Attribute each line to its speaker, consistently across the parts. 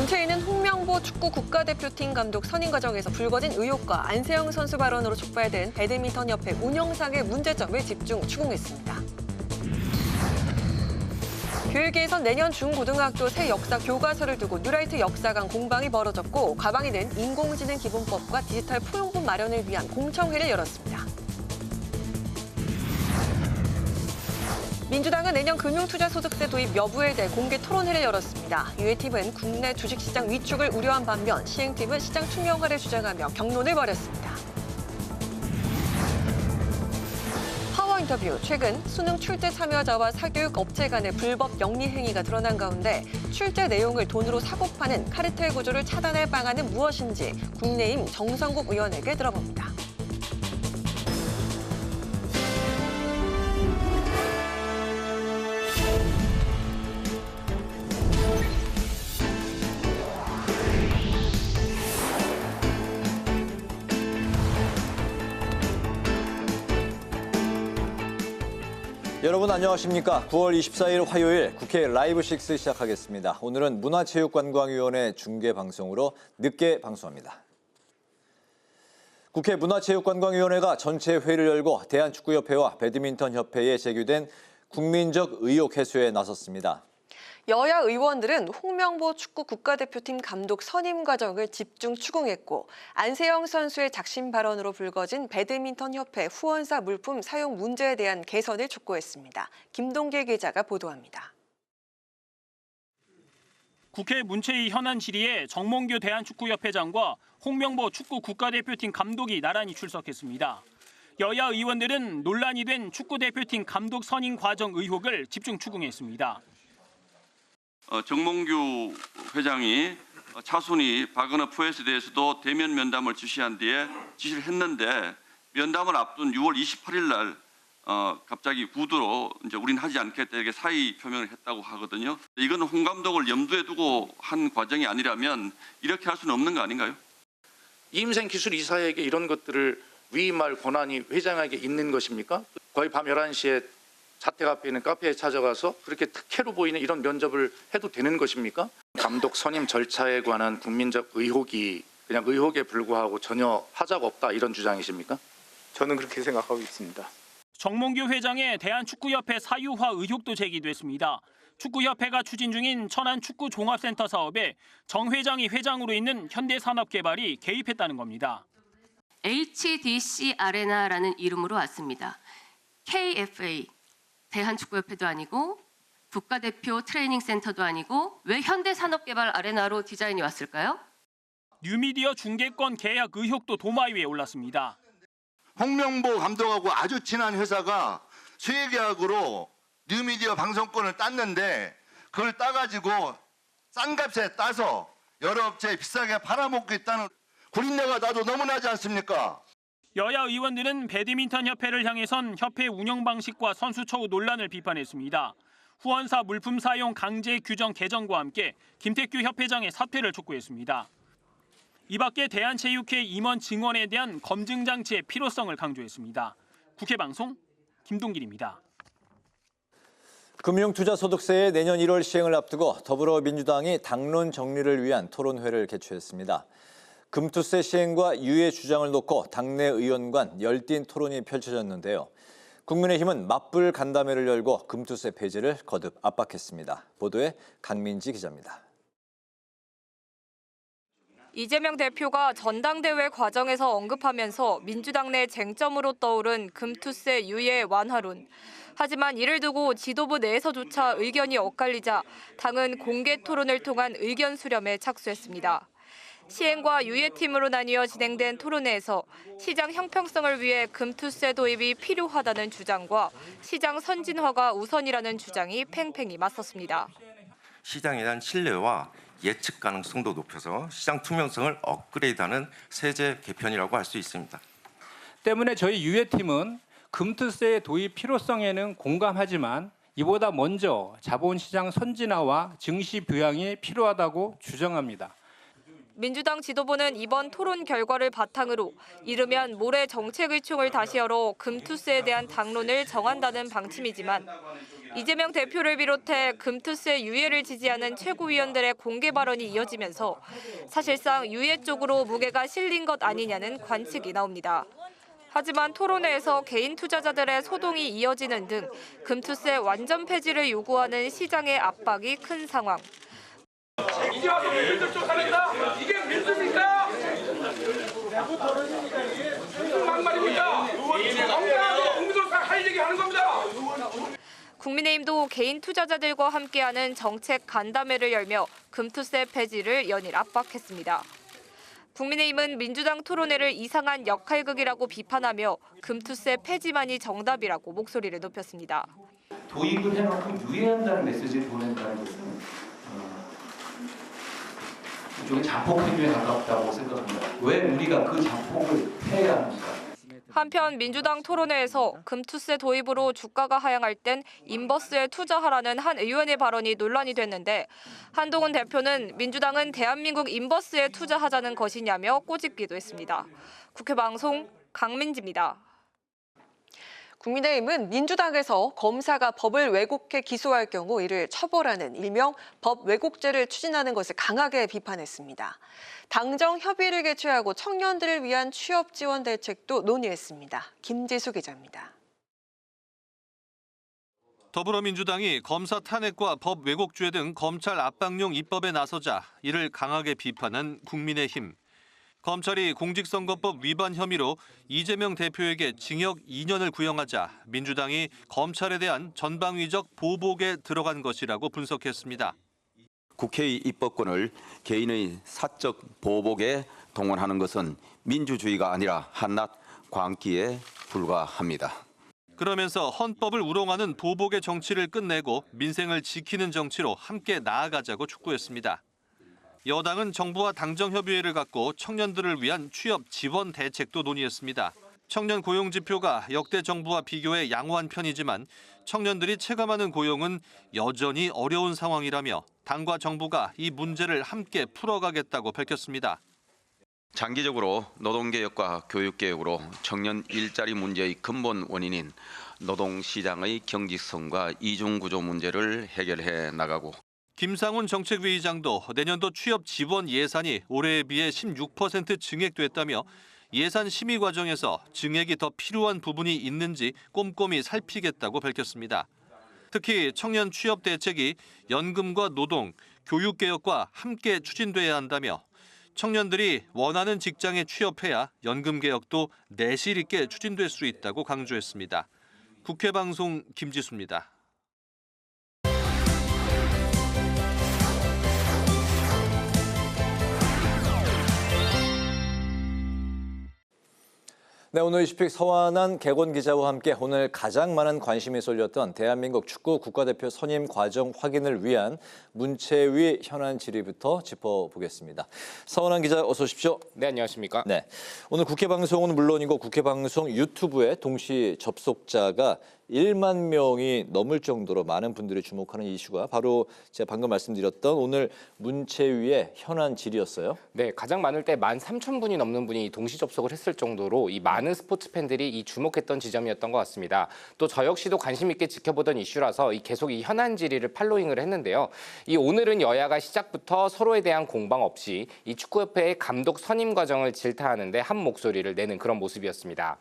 Speaker 1: 문체위는 홍명보 축구 국가대표팀 감독 선임 과정에서 불거진 의혹과 안세영 선수 발언으로 촉발된 배드민턴협회 운영상의 문제점을 집중 추궁했습니다. 교육계에선 내년 중고등학교 새 역사 교과서를 두고 뉴라이트 역사관 공방이 벌어졌고, 가방에는 인공지능 기본법과 디지털 포용품 마련을 위한 공청회를 열었습니다. 민주당은 내년 금융투자소득세 도입 여부에 대해 공개 토론회를 열었습니다. 유해팀은 국내 주식시장 위축을 우려한 반면 시행팀은 시장 투명화를 주장하며 격론을 벌였습니다. 파워 인터뷰, 최근 수능 출제 참여자와 사교육 업체 간의 불법 영리 행위가 드러난 가운데 출제 내용을 돈으로 사고 파는 카르텔 구조를 차단할 방안은 무엇인지 국민의힘 정성국 의원에게 들어봅니다.
Speaker 2: 여러분 안녕하십니까? 9월 24일 화요일 국회 라이브 6 시작하겠습니다. 오늘은 문화체육관광위원회 중계방송으로 늦게 방송합니다. 국회 문화체육관광위원회가 전체 회의를 열고 대한축구협회와 배드민턴협회에 제기된 국민적 의혹 해소에 나섰습니다.
Speaker 1: 여야 의원들은 홍명보 축구 국가대표팀 감독 선임 과정을 집중 추궁했고, 안세영 선수의 작심 발언으로 불거진 배드민턴협회 후원사 물품 사용 문제에 대한 개선을 촉구했습니다. 김동길 기자가 보도합니다.
Speaker 3: 국회 문체위 현안 질의에 정몽규 대한축구협회장과 홍명보 축구 국가대표팀 감독이 나란히 출석했습니다. 여야 의원들은 논란이 된 축구대표팀 감독 선임 과정 의혹을 집중 추궁했습니다.
Speaker 4: 정몽규 회장이 차순위 박은호 FOS에 대해서도 대면 면담을 지시한 뒤에 지시를 했는데, 면담을 앞둔 6월 28일 날 갑자기 구두로 이제 우린 하지 않겠다 이렇게 사의 표명을 했다고 하거든요. 이건 홍 감독을 염두에 두고 한 과정이 아니라면 이렇게 할 수는 없는 거 아닌가요?
Speaker 5: 이임생 기술 이사에게 이런 것들을 위임할 권한이 회장에게 있는 것입니까? 거의 밤 11시에 자택 앞에 있는 카페에 찾아가서 그렇게 특혜로 보이는 이런 면접을 해도 되는 것입니까? 감독 선임 절차에 관한 국민적 의혹이 그냥 의혹에 불과하고 전혀 하자가 없다, 이런 주장이십니까?
Speaker 6: 저는 그렇게 생각하고 있습니다.
Speaker 3: 정몽규 회장의 대한축구협회 사유화 의혹도 제기됐습니다. 축구협회가 추진 중인 천안축구종합센터 사업에 정 회장이 회장으로 있는 현대산업개발이 개입했다는 겁니다.
Speaker 7: HDC 아레나라는 이름으로 왔습니다. KFA, 대한축구협회도 아니고 국가대표 트레이닝센터도 아니고 왜 현대산업개발 아레나로 디자인이 왔을까요?
Speaker 3: 뉴미디어 중계권 계약 의혹도 도마 위에 올랐습니다.
Speaker 8: 홍명보 감독하고 아주 친한 회사가 수혜계약으로 뉴미디어 방송권을 땄는데, 그걸 따가지고 싼 값에 따서 여러 업체에 비싸게 팔아먹고 있다는 구린내가 나도 너무나지 않습니까?
Speaker 3: 여야 의원들은 배드민턴협회를 향해선 협회 운영 방식과 선수 처우 논란을 비판했습니다. 후원사 물품 사용 강제 규정 개정과 함께 김태규 협회장의 사퇴를 촉구했습니다. 이 밖에 대한체육회 임원 증언에 대한 검증 장치의 필요성을 강조했습니다. 국회 방송 김동길입니다.
Speaker 2: 금융투자소득세의 내년 1월 시행을 앞두고 더불어민주당이 당론 정리를 위한 토론회를 개최했습니다. 금투세 시행과 유예 주장을 놓고 당내 의원 간 열띤 토론이 펼쳐졌는데요. 국민의힘은 맞불 간담회를 열고 금투세 폐지를 거듭 압박했습니다. 보도에 강민지 기자입니다.
Speaker 9: 이재명 대표가 전당대회 과정에서 언급하면서 민주당 내 쟁점으로 떠오른 금투세 유예 완화론. 하지만 이를 두고 지도부 내에서조차 의견이 엇갈리자 당은 공개 토론을 통한 의견 수렴에 착수했습니다. 시행과 유예팀으로 나뉘어 진행된 토론회에서 시장 형평성을 위해 금투세 도입이 필요하다는 주장과 시장 선진화가 우선이라는 주장이 팽팽히 맞섰습니다.
Speaker 10: 시장에 대한 신뢰와 예측 가능성도 높여서 시장 투명성을 업그레이드하는 세제 개편이라고 할 수 있습니다.
Speaker 11: 때문에 저희 유예팀은 금투세 도입 필요성에는 공감하지만 이보다 먼저 자본시장 선진화와 증시 부양이 필요하다고 주장합니다.
Speaker 9: 민주당 지도부는 이번 토론 결과를 바탕으로 이르면 모레 정책의총을 다시 열어 금투세에 대한 당론을 정한다는 방침이지만 이재명 대표를 비롯해 금투세 유예를 지지하는 최고위원들의 공개 발언이 이어지면서 사실상 유예 쪽으로 무게가 실린 것 아니냐는 관측이 나옵니다. 하지만 토론회에서 개인 투자자들의 소동이 이어지는 등 금투세 완전 폐지를 요구하는 시장의 압박이 큰 상황.
Speaker 12: 이제 와서 민주 쫓아낸다? 이게 민주입니까? 무슨 막말입니까? 정당하게 국민으로서 할 얘기 하는 겁니다.
Speaker 9: 국민의힘도 개인 투자자들과 함께하는 정책 간담회를 열며 금투세 폐지를 연일 압박했습니다. 국민의힘은 민주당 토론회를 이상한 역할극이라고 비판하며 금투세 폐지만이 정답이라고 목소리를 높였습니다.
Speaker 13: 도입을 해놓고 유예한다는 메시지를 보낸다는 것은 일종의 자폭 행위에 가깝다고 생각합니다. 왜 우리가 그 자폭을 해야 합니까?
Speaker 9: 한편 민주당 토론회에서 금투세 도입으로 주가가 하향할 땐 인버스에 투자하라는 한 의원의 발언이 논란이 됐는데 한동훈 대표는 민주당은 대한민국 인버스에 투자하자는 것이냐며 꼬집기도 했습니다. 국회 방송 강민지입니다.
Speaker 1: 국민의힘은 민주당에서 검사가 법을 왜곡해 기소할 경우 이를 처벌하는 일명 법 왜곡죄를 추진하는 것을 강하게 비판했습니다. 당정 협의를 개최하고 청년들을 위한 취업 지원 대책도 논의했습니다. 김지수 기자입니다.
Speaker 14: 더불어민주당이 검사 탄핵과 법 왜곡죄 등 검찰 압박용 입법에 나서자 이를 강하게 비판한 국민의힘. 검찰이 공직선거법 위반 혐의로 이재명 대표에게 징역 2년을 구형하자 민주당이 검찰에 대한 전방위적 보복에 들어간 것이라고 분석했습니다.
Speaker 15: 국회의 입법권을 개인의 사적 보복에 동원하는 것은 민주주의가 아니라 한낱 광기에 불과합니다.
Speaker 14: 그러면서 헌법을 우롱하는 보복의 정치를 끝내고 민생을 지키는 정치로 함께 나아가자고 촉구했습니다. 여당은 정부와 당정협의회를 갖고 청년들을 위한 취업 지원 대책도 논의했습니다. 청년 고용 지표가 역대 정부와 비교해 양호한 편이지만 청년들이 체감하는 고용은 여전히 어려운 상황이라며 당과 정부가 이 문제를 함께 풀어가겠다고 밝혔습니다.
Speaker 15: 장기적으로 노동개혁과 교육개혁으로 청년 일자리 문제의 근본 원인인 노동시장의 경직성과 이중구조 문제를 해결해 나가고
Speaker 14: 김상훈 정책위의장도 내년도 취업 지원 예산이 올해에 비해 16% 증액됐다며 예산 심의 과정에서 증액이 더 필요한 부분이 있는지 꼼꼼히 살피겠다고 밝혔습니다. 특히 청년 취업 대책이 연금과 노동, 교육개혁과 함께 추진돼야 한다며 청년들이 원하는 직장에 취업해야 연금 개혁도 내실 있게 추진될 수 있다고 강조했습니다. 국회 방송 김지수입니다.
Speaker 2: 네, 오늘 이슈픽 서완한 개건 기자와 함께 오늘 가장 많은 관심이 쏠렸던 대한민국 축구 국가대표 선임 과정 확인을 위한 문체위 현안 질의부터 짚어보겠습니다. 서완한 기자 어서 오십시오.
Speaker 16: 네, 안녕하십니까?
Speaker 2: 네, 오늘 국회 방송은 물론이고 국회 방송 유튜브에 동시 접속자가 1만 명이 넘을 정도로 많은 분들이 주목하는 이슈가 바로 제가 방금 말씀드렸던 오늘 문체위의 현안 질의였어요.
Speaker 16: 네, 가장 많을 때 13,000분이 넘는 분이 동시 접속을 했을 정도로 이 많은 스포츠 팬들이 이 주목했던 지점이었던 것 같습니다. 또 저 역시도 관심 있게 지켜보던 이슈라서 계속 이 현안 질의를 팔로잉을 했는데요. 이 오늘은 여야가 시작부터 서로에 대한 공방 없이 이 축구협회의 감독 선임 과정을 질타하는데 한 목소리를 내는 그런 모습이었습니다.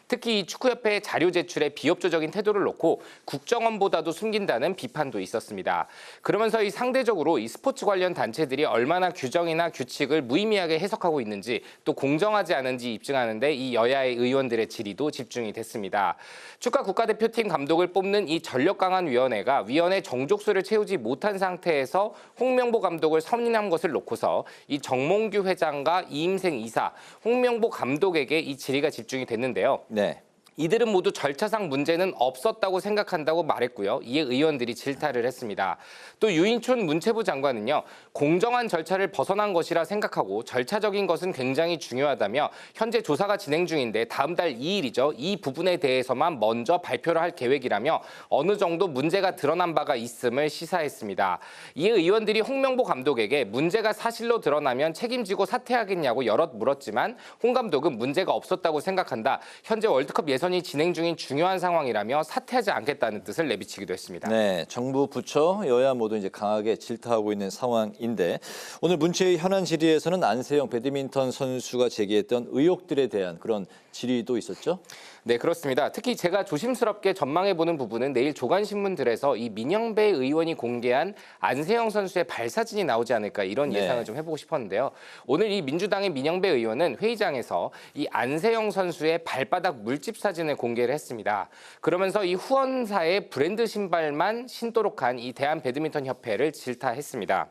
Speaker 16: 특히 이 축구협회의 자료 제출에 비협조적인 태도를 놓고 국정원보다도 숨긴다는 비판도 있었습니다. 그러면서 이 상대적으로 이 스포츠 관련 단체들이 얼마나 규정이나 규칙을 무의미하게 해석하고 있는지 또 공정하지 않은지 입증하는데 이 여야의 의원들의 질의도 집중이 됐습니다. 축가 국가대표팀 감독을 뽑는 이 전력강화위원회가 위원회 정족수를 채우지 못한 상태에서 홍명보 감독을 선임한 것을 놓고서 이 정몽규 회장과 이임생 이사, 홍명보 감독에게 이 질의가 집중이 됐는데요.
Speaker 2: 네.
Speaker 16: 이들은 모두 절차상 문제는 없었다고 생각한다고 말했고요. 이에 의원들이 질타를 했습니다. 또 유인촌 문체부 장관은요. 공정한 절차를 벗어난 것이라 생각하고 절차적인 것은 굉장히 중요하다며 현재 조사가 진행 중인데 다음 달 2일이죠. 이 부분에 대해서만 먼저 발표를 할 계획이라며 어느 정도 문제가 드러난 바가 있음을 시사했습니다. 이에 의원들이 홍명보 감독에게 문제가 사실로 드러나면 책임지고 사퇴하겠냐고 여럿 물었지만 홍 감독은 문제가 없었다고 생각한다. 현재 월드컵 예선이 진행 중인 중요한 상황이라며 사퇴하지 않겠다는 뜻을 내비치기도 했습니다.
Speaker 2: 네, 정부, 부처, 여야 모두 이제 강하게 질타하고 있는 상황인데 오늘 문체위 현안 질의에서는 안세영 배드민턴 선수가 제기했던 의혹들에 대한 그런 질의도 있었죠?
Speaker 16: 네, 그렇습니다. 특히 제가 조심스럽게 전망해보는 부분은 내일 조간신문들에서 이 민영배 의원이 공개한 안세영 선수의 발사진이 나오지 않을까 이런 예상을 좀 해보고 싶었는데요. 오늘 이 민주당의 민영배 의원은 회의장에서 이 안세영 선수의 발바닥 물집 사진을 공개를 했습니다. 그러면서 이 후원사의 브랜드 신발만 신도록 한 이 대한배드민턴협회를 질타했습니다.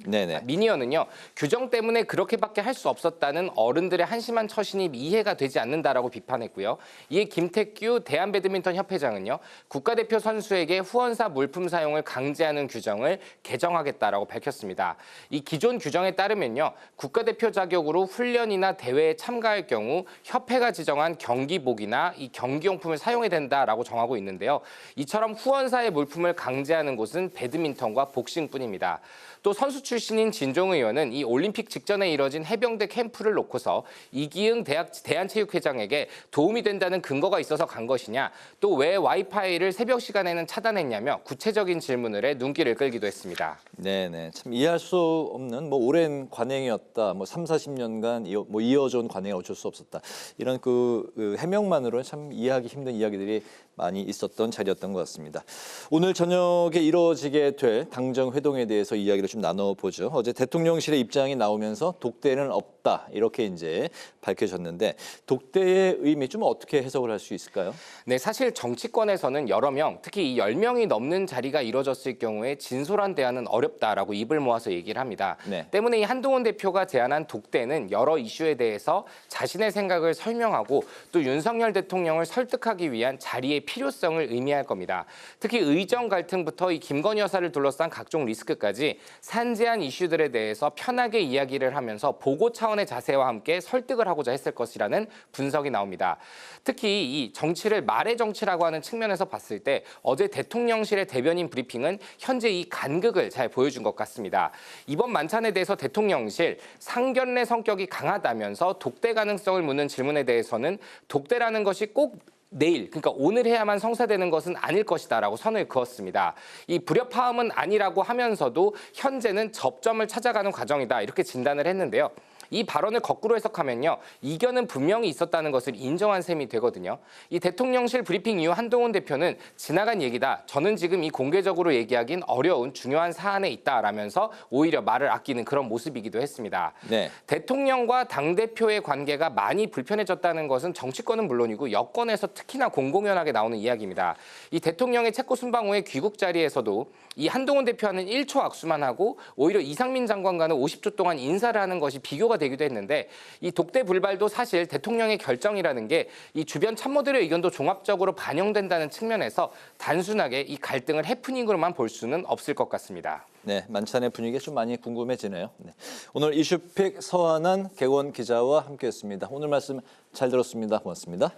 Speaker 2: 네네.
Speaker 16: 민 의원은요. 규정 때문에 그렇게밖에 할 수 없었다는 어른들의 한심한 처신이 이해가 되지 않는다라고 비판했고요. 이에 김택규 대한배드민턴협회장은요. 국가대표 선수에게 후원사 물품 사용을 강제하는 규정을 개정하겠다라고 밝혔습니다. 이 기존 규정에 따르면요. 국가대표 자격으로 훈련이나 대회에 참가할 경우 협회가 지정한 경기복이나 이 경기용품을 사용해야 된다라고 정하고 있는데요. 이처럼 후원사의 물품을 강제하는 곳은 배드민턴과 복싱뿐입니다. 또 선수 출신인 진종 의원은 이 올림픽 직전에 이뤄진 해병대 캠프를 놓고서 이기흥 대한체육회장에게 도움이 된다는 근거가 있어서 간 것이냐, 또 왜 와이파이를 새벽 시간에는 차단했냐며 구체적인 질문을 해 눈길을 끌기도 했습니다.
Speaker 2: 네네, 참 이해할 수 없는 오랜 관행이었다. 3, 40년간 이어져 온 관행이 어쩔 수 없었다. 이런 그 해명만으로는 참 이해하기 힘든 이야기들이 많이 있었던 자리였던 것 같습니다. 오늘 저녁에 이뤄지게 될 당정 회동에 대해서 이야기를 좀 나눠보죠. 어제 대통령실의 입장이 나오면서 독대는 없다 이렇게 이제 밝혀졌는데 독대의 의미 좀 어떻게 해석을 할 수 있을까요?
Speaker 16: 네, 사실 정치권에서는 여러 명, 특히 이 10명이 넘는 자리가 이뤄졌을 경우에 진솔한 대화는 어렵다라고 입을 모아서 얘기를 합니다.
Speaker 2: 네.
Speaker 16: 때문에 이 한동훈 대표가 제안한 독대는 여러 이슈에 대해서 자신의 생각을 설명하고 또 윤석열 대통령을 설득하기 위한 자리의 필요성을 의미할 겁니다. 특히 의정 갈등부터 이 김건희 여사를 둘러싼 각종 리스크까지 산재한 이슈들에 대해서 편하게 이야기를 하면서 보고 차원의 자세와 함께 설득을 하고자 했을 것이라는 분석이 나옵니다. 특히 이 정치를 말의 정치라고 하는 측면에서 봤을 때 어제 대통령실의 대변인 브리핑은 현재 이 간극을 잘 보여준 것 같습니다. 이번 만찬에 대해서 대통령실 상견례 성격이 강하다면서 독대 가능성을 묻는 질문에 대해서는 독대라는 것이 꼭 내일, 그러니까 오늘 해야만 성사되는 것은 아닐 것이다라고 선을 그었습니다. 이 불협화음은 아니라고 하면서도 현재는 접점을 찾아가는 과정이다 이렇게 진단을 했는데요. 이 발언을 거꾸로 해석하면요. 이견은 분명히 있었다는 것을 인정한 셈이 되거든요. 이 대통령실 브리핑 이후 한동훈 대표는 지나간 얘기다. 저는 지금 이 공개적으로 얘기하긴 어려운 중요한 사안에 있다라면서 오히려 말을 아끼는 그런 모습이기도 했습니다.
Speaker 2: 네.
Speaker 16: 대통령과 당대표의 관계가 많이 불편해졌다는 것은 정치권은 물론이고 여권에서 특히나 공공연하게 나오는 이야기입니다. 이 대통령의 체코 순방 후의 귀국 자리에서도 이 한동훈 대표와는 1초 악수만 하고 오히려 이상민 장관과는 50초 동안 인사를 하는 것이 비교가 되기도 했는데 이 독대 불발도 사실 대통령의 결정이라는 게 이 주변 참모들의 의견도 종합적으로 반영된다는 측면에서 단순하게 이 갈등을 해프닝으로만 볼 수는 없을 것 같습니다.
Speaker 2: 네, 만찬의 분위기가 좀 많이 궁금해지네요. 네. 오늘 이슈픽 서한한 객원 기자와 함께했습니다. 오늘 말씀 잘 들었습니다. 고맙습니다.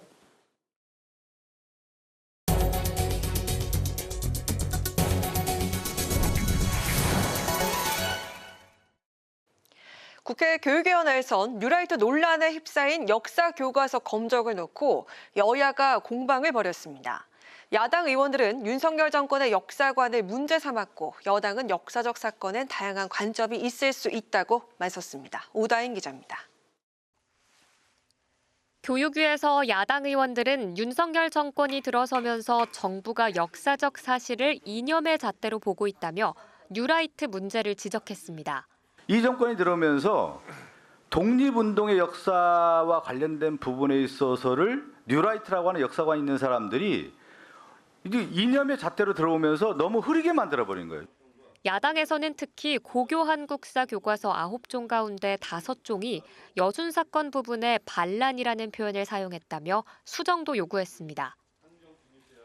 Speaker 1: 국회 교육위원회에선 뉴라이트 논란에 휩싸인 역사 교과서 검적을 놓고 여야가 공방을 벌였습니다. 야당 의원들은 윤석열 정권의 역사관을 문제 삼았고 여당은 역사적 사건엔 다양한 관점이 있을 수 있다고 맞섰습니다. 오다인 기자입니다.
Speaker 17: 교육위에서 야당 의원들은 윤석열 정권이 들어서면서 정부가 역사적 사실을 이념의 잣대로 보고 있다며 뉴라이트 문제를 지적했습니다.
Speaker 18: 이 정권이 들어오면서 독립운동의 역사와 관련된 부분에 있어서를 뉴라이트라고 하는 역사관이 있는 사람들이 이념의 잣대로 들어오면서 너무 흐리게 만들어버린 거예요.
Speaker 17: 야당에서는 특히 고교 한국사 교과서 9종 가운데 5종이 여순 사건 부분에 반란이라는 표현을 사용했다며 수정도 요구했습니다.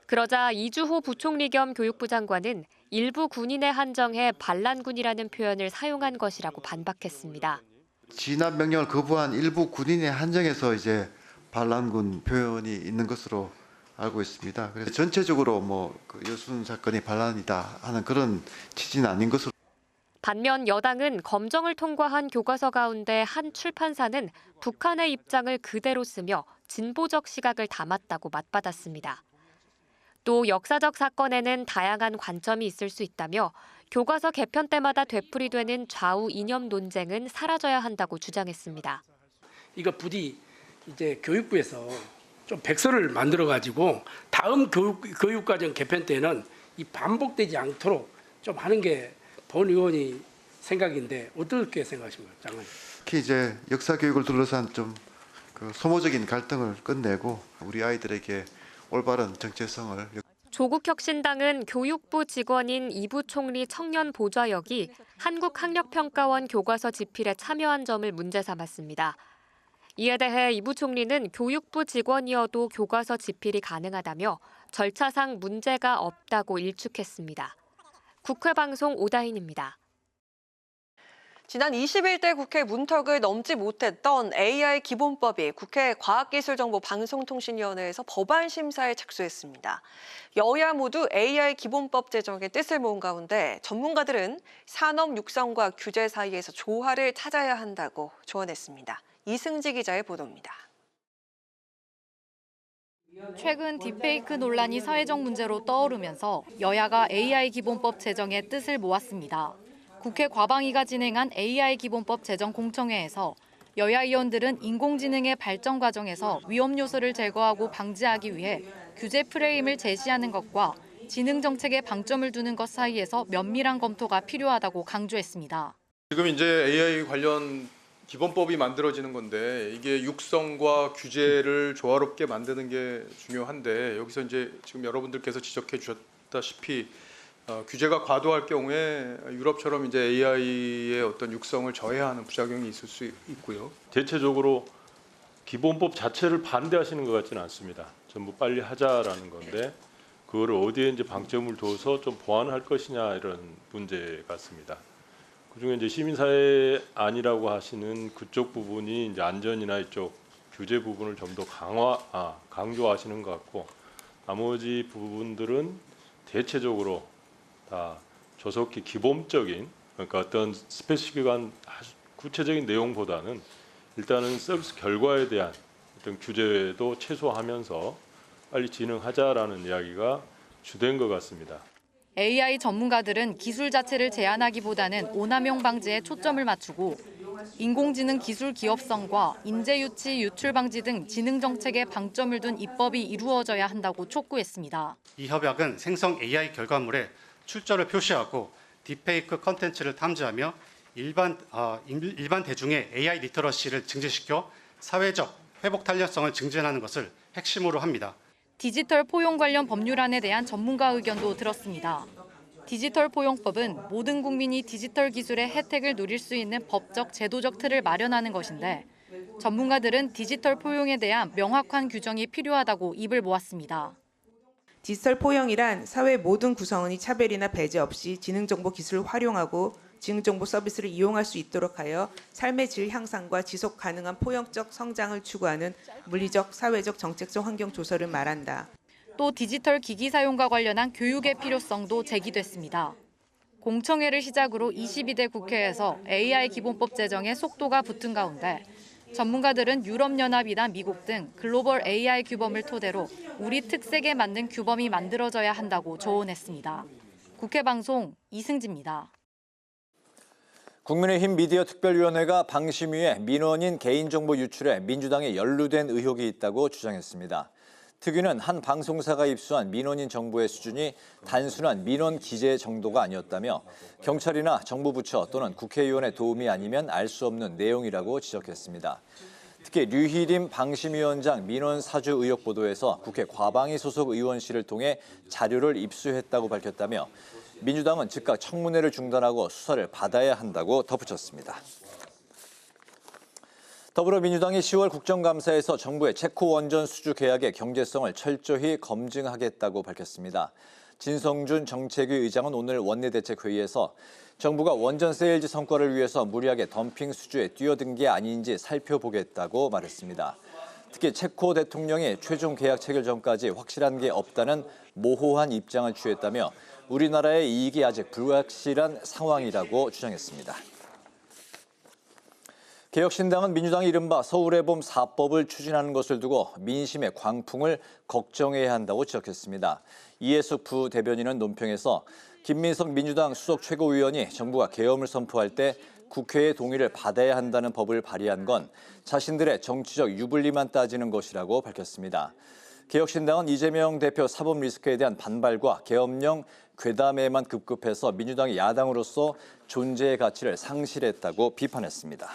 Speaker 17: 그러자 이주호 부총리 겸 교육부 장관은 일부 군인에 한정해 반란군이라는 표현을 사용한 것이라고 반박했습니다.
Speaker 19: 진압 명령을 거부한 일부 군인에 한정해서 이제 반란군 표현이 있는 것으로 알고 있습니다. 그래서 전체적으로 그 여순 사건이 반란이다 하는 그런 취지는 아닌 것으로.
Speaker 17: 반면 여당은 검정을 통과한 교과서 가운데 한 출판사는 북한의 입장을 그대로 쓰며 진보적 시각을 담았다고 맞받았습니다. 또 역사적 사건에는 다양한 관점이 있을 수 있다며 교과서 개편 때마다 되풀이되는 좌우 이념 논쟁은 사라져야 한다고 주장했습니다.
Speaker 12: 이거 부디 이제 교육부에서 좀 백서를 만들어 가지고 다음 교육과정 개편 때는 이 반복되지 않도록 좀 하는 게 본 의원이 생각인데 어떻게 생각하십니까, 장관님?
Speaker 19: 특히 이제 역사 교육을 둘러싼 좀 그 소모적인 갈등을 끝내고 우리 아이들에게 올바른 정체성을.
Speaker 17: 조국혁신당은 교육부 직원인 이 부총리 청년 보좌역이 한국학력평가원 교과서 집필에 참여한 점을 문제 삼았습니다. 이에 대해 이 부총리는 교육부 직원이어도 교과서 집필이 가능하다며 절차상 문제가 없다고 일축했습니다. 국회방송 오다인입니다.
Speaker 1: 지난 21대 국회 문턱을 넘지 못했던 AI 기본법이 국회 과학기술정보방송통신위원회에서 법안 심사에 착수했습니다. 여야 모두 AI 기본법 제정의 뜻을 모은 가운데 전문가들은 산업 육성과 규제 사이에서 조화를 찾아야 한다고 조언했습니다. 이승지 기자의 보도입니다.
Speaker 9: 최근 딥페이크 논란이 사회적 문제로 떠오르면서 여야가 AI 기본법 제정의 뜻을 모았습니다. 국회 과방위가 진행한 AI 기본법 제정 공청회에서 여야 의원들은 인공지능의 발전 과정에서 위험 요소를 제거하고 방지하기 위해 규제 프레임을 제시하는 것과 지능 정책에 방점을 두는 것 사이에서 면밀한 검토가 필요하다고 강조했습니다.
Speaker 20: 지금 이제 AI 관련 기본법이 만들어지는 건데 이게 육성과 규제를 조화롭게 만드는 게 중요한데 여기서 이제 지금 여러분들께서 지적해 주셨다시피 규제가 과도할 경우에 유럽처럼 이제 AI의 어떤 육성을 저해하는 부작용이 있을 수 있고요.
Speaker 21: 대체적으로 기본법 자체를 반대하시는 것 같지는 않습니다. 전부 빨리 하자라는 건데 그거를 어디에 이제 방점을 둬서 좀 보완할 것이냐 이런 문제 같습니다. 그중에 이제 시민사회 안이라고 하시는 그쪽 부분이 이제 안전이나 이쪽 규제 부분을 좀 더 강조하시는 것 같고 나머지 부분들은 대체적으로 다 조속히 기본적인 그러니까 어떤 스페시픽한 구체적인 내용보다는 일단은 서비스 결과에 대한 어떤 규제도 최소화하면서 빨리 진행하자라는 이야기가 주된 것 같습니다.
Speaker 9: AI 전문가들은 기술 자체를 제한하기보다는 오남용 방지에 초점을 맞추고 인공지능 기술 기업성과 인재 유치, 유출 방지 등 지능 정책에 방점을 둔 입법이 이루어져야 한다고 촉구했습니다.
Speaker 22: 이 협약은 생성 AI 결과물에 출처를 표시하고 딥페이크 컨텐츠를 탐지하며 일반 대중의 AI 리터러시를 증진시켜 사회적 회복 탄력성을 증진하는 것을 핵심으로 합니다.
Speaker 9: 디지털 포용 관련 법률안에 대한 전문가 의견도 들었습니다. 디지털 포용법은 모든 국민이 디지털 기술의 혜택을 누릴 수 있는 법적, 제도적 틀을 마련하는 것인데 전문가들은 디지털 포용에 대한 명확한 규정이 필요하다고 입을 모았습니다.
Speaker 23: 디지털 포용이란 사회 모든 구성원이 차별이나 배제 없이 지능정보 기술을 활용하고 지능정보 서비스를 이용할 수 있도록 하여 삶의 질 향상과 지속 가능한 포용적 성장을 추구하는 물리적, 사회적, 정책적 환경 조성을 말한다.
Speaker 9: 또 디지털 기기 사용과 관련한 교육의 필요성도 제기됐습니다. 공청회를 시작으로 22대 국회에서 AI 기본법 제정에 속도가 붙은 가운데 전문가들은 유럽연합이나 미국 등 글로벌 AI 규범을 토대로 우리 특색에 맞는 규범이 만들어져야 한다고 조언했습니다. 국회방송 이승지입니다.
Speaker 2: 국민의힘 미디어 특별위원회가 방심위에 민원인 개인정보 유출에 민주당에 연루된 의혹이 있다고 주장했습니다. 특위는 한 방송사가 입수한 민원인 정보의 수준이 단순한 민원 기재 정도가 아니었다며 경찰이나 정부 부처 또는 국회의원의 도움이 아니면 알 수 없는 내용이라고 지적했습니다. 특히 류희림 방심위원장 민원 사주 의혹 보도에서 국회 과방위 소속 의원실을 통해 자료를 입수했다고 밝혔다며 민주당은 즉각 청문회를 중단하고 수사를 받아야 한다고 덧붙였습니다. 더불어민주당이 10월 국정감사에서 정부의 체코 원전 수주 계약의 경제성을 철저히 검증하겠다고 밝혔습니다. 진성준 정책위 의장은 오늘 원내대책회의에서 정부가 원전 세일즈 성과를 위해서 무리하게 덤핑 수주에 뛰어든 게 아닌지 살펴보겠다고 말했습니다. 특히 체코 대통령이 최종 계약 체결 전까지 확실한 게 없다는 모호한 입장을 취했다며 우리나라의 이익이 아직 불확실한 상황이라고 주장했습니다. 개혁신당은 민주당이 이른바 서울의 봄 4법을 추진하는 것을 두고 민심의 광풍을 걱정해야 한다고 지적했습니다. 이해숙 부대변인은 논평에서 김민석 민주당 수석 최고위원이 정부가 계엄을 선포할 때 국회의 동의를 받아야 한다는 법을 발의한 건 자신들의 정치적 유불리만 따지는 것이라고 밝혔습니다. 개혁신당은 이재명 대표 사법 리스크에 대한 반발과 계엄령 괴담에만 급급해서 민주당이 야당으로서 존재의 가치를 상실했다고 비판했습니다.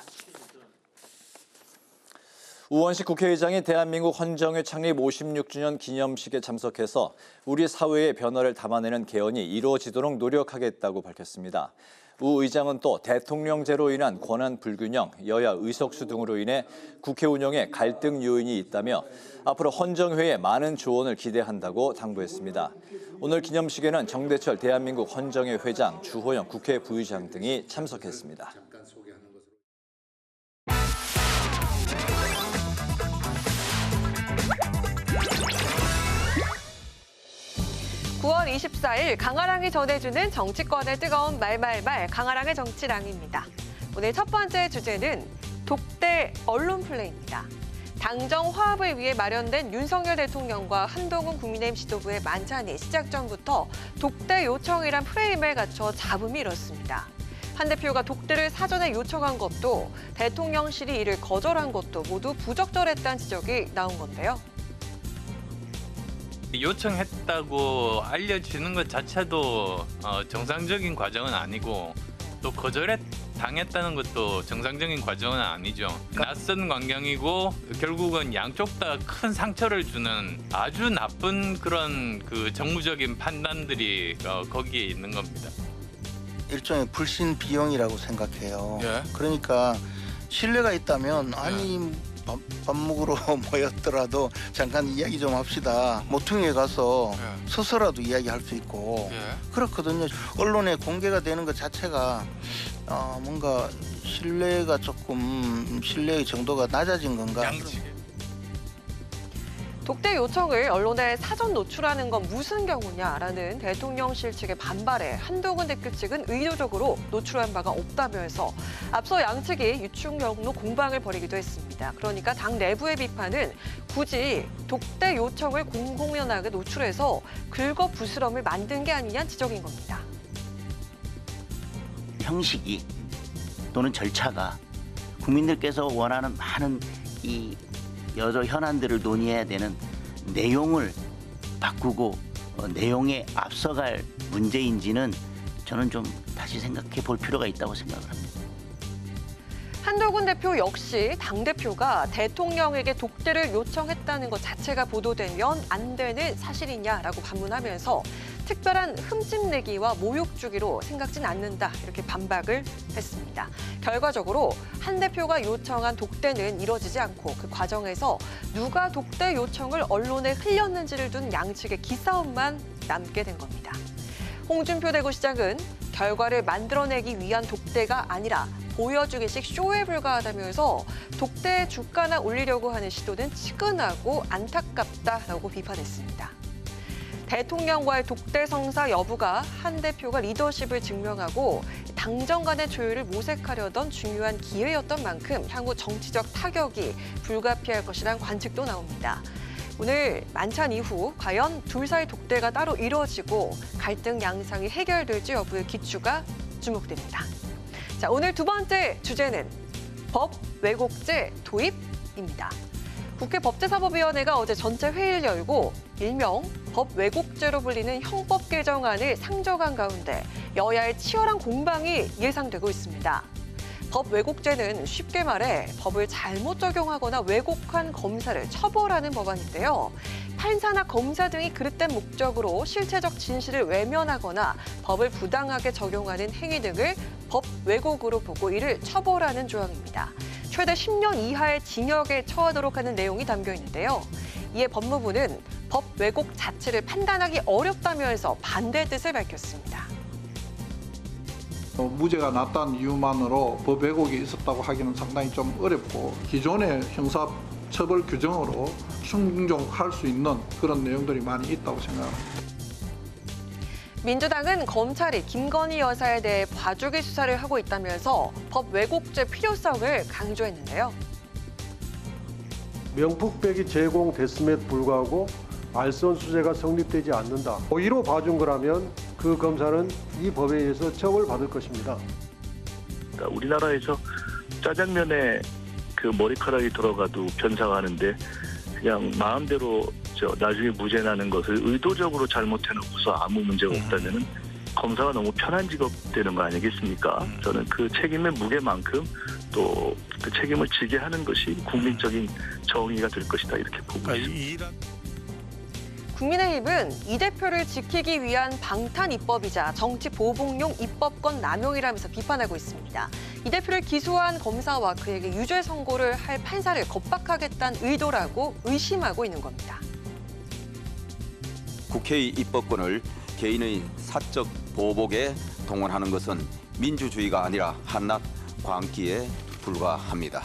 Speaker 2: 우원식 국회의장이 대한민국 헌정회 창립 56주년 기념식에 참석해서 우리 사회의 변화를 담아내는 개헌이 이루어지도록 노력하겠다고 밝혔습니다. 우 의장은 또 대통령제로 인한 권한 불균형, 여야 의석수 등으로 인해 국회 운영에 갈등 요인이 있다며 앞으로 헌정회에 많은 조언을 기대한다고 당부했습니다. 오늘 기념식에는 정대철 대한민국 헌정회 회장, 주호영 국회 부의장 등이 참석했습니다.
Speaker 1: 9월 24일 강아랑이 전해주는 정치권의 뜨거운 말말말 강아랑의 정치랑입니다. 오늘 첫 번째 주제는 독대 언론 플레이입니다. 당정 화합을 위해 마련된 윤석열 대통령과 한동훈 국민의힘 지도부의 만찬이 시작 전부터 독대 요청이란 프레임을 갖춰 잡음이 일었습니다. 한 대표가 독대를 사전에 요청한 것도 대통령실이 이를 거절한 것도 모두 부적절했다는 지적이 나온 건데요.
Speaker 4: 요청했다고 알려지는 것 자체도 정상적인 과정은 아니고 또 거절당했다는 것도 정상적인 과정은 아니죠. 낯선 광경이고 결국은 양쪽 다 큰 상처를 주는 아주 나쁜 그런 그 정무적인 판단들이 거기에 있는 겁니다.
Speaker 5: 일종의 불신 비용이라고 생각해요.
Speaker 4: 예.
Speaker 5: 그러니까 신뢰가 있다면 밥 먹으러 모였더라도 잠깐 이야기 좀 합시다. 모퉁이에 가서 서서라도 이야기할 수 있고 그렇거든요. 언론에 공개가 되는 것 자체가 뭔가 신뢰의 정도가 낮아진 건가?
Speaker 1: 독대 요청을 언론에 사전 노출하는 건 무슨 경우냐라는 대통령실 측의 반발에 한동훈 대표 측은 의도적으로 노출한 바가 없다면서 앞서 양측이 유축 경로 공방을 벌이기도 했습니다. 그러니까 당 내부의 비판은 굳이 독대 요청을 공공연하게 노출해서 긁어부스럼을 만든 게 아니냐는 지적인 겁니다.
Speaker 6: 형식이 또는 절차가 국민들께서 원하는 많은 이 여러 현안들을 논의해야 되는 내용을 바꾸고 내용에 앞서갈 문제인지는 저는 좀 다시 생각해 볼 필요가 있다고 생각을 합니다.
Speaker 1: 한동훈 대표 역시 당대표가 대통령에게 독대를 요청했다는 것 자체가 보도되면 안 되는 사실이냐라고 반문하면서 특별한 흠집내기와 모욕 주기로 생각진 않는다 이렇게 반박을 했습니다. 결과적으로 한 대표가 요청한 독대는 이뤄지지 않고 그 과정에서 누가 독대 요청을 언론에 흘렸는지를 둔 양측의 기싸움만 남게 된 겁니다. 홍준표 대구시장은 결과를 만들어내기 위한 독대가 아니라 보여주기식 쇼에 불과하다면서 독대의 주가나 올리려고 하는 시도는 측은하고 안타깝다라고 비판했습니다. 대통령과의 독대 성사 여부가 한 대표가 리더십을 증명하고 당정 간의 조율을 모색하려던 중요한 기회였던 만큼 향후 정치적 타격이 불가피할 것이란 관측도 나옵니다. 오늘 만찬 이후 과연 둘 사이 독대가 따로 이뤄지고 갈등 양상이 해결될지 여부의 기추가 주목됩니다. 자, 오늘 두 번째 주제는 법 왜곡죄 도입입니다. 국회 법제사법위원회가 어제 전체 회의를 열고 일명 법 왜곡죄로 불리는 형법 개정안을 상정한 가운데 여야의 치열한 공방이 예상되고 있습니다. 법 왜곡죄는 쉽게 말해 법을 잘못 적용하거나 왜곡한 검사를 처벌하는 법안인데요. 판사나 검사 등이 그릇된 목적으로 실체적 진실을 외면하거나 법을 부당하게 적용하는 행위 등을 법 왜곡으로 보고 이를 처벌하는 조항입니다. 최대 10년 이하의 징역에 처하도록 하는 내용이 담겨 있는데요. 이에 법무부는 법 왜곡 자체를 판단하기 어렵다면서 반대 뜻을 밝혔습니다.
Speaker 3: 무죄가 났다는 이유만으로 법 왜곡이 있었다고 하기는 상당히 좀 어렵고 기존의 형사처벌 규정으로 충족할 수 있는 그런 내용들이 많이 있다고 생각합니다.
Speaker 1: 민주당은 검찰이 김건희 여사에 대해 봐주기 수사를 하고 있다면서 법 왜곡죄 필요성을 강조했는데요.
Speaker 7: 명품백이 제공됐음에도 불구하고 알선수재가 성립되지 않는다. 고의로 봐준 거라면 그 검사는 이 법에 의해서 처벌받을 것입니다.
Speaker 8: 우리나라에서 짜장면에 그 머리카락이 들어가도 변상하는데 그냥 마음대로 나중에 무죄 나는 것을 의도적으로 잘못해놓고서 아무 문제가 없다면은 검사가 너무 편한 직업 되는 거 아니겠습니까? 저는 그 책임의 무게만큼 또 그 책임을 지게 하는 것이 국민적인 정의가 될 것이다 이렇게 보고 있습니다.
Speaker 1: 국민의힘은 이 대표를 지키기 위한 방탄 입법이자 정치 보복용 입법권 남용이라면서 비판하고 있습니다. 이 대표를 기소한 검사와 그에게 유죄 선고를 할 판사를 겁박하겠다는 의도라고 의심하고 있는 겁니다.
Speaker 15: 국회의 입법권을 개인의 사적 보복에 동원하는 것은 민주주의가 아니라 한낱 광기에 불과합니다.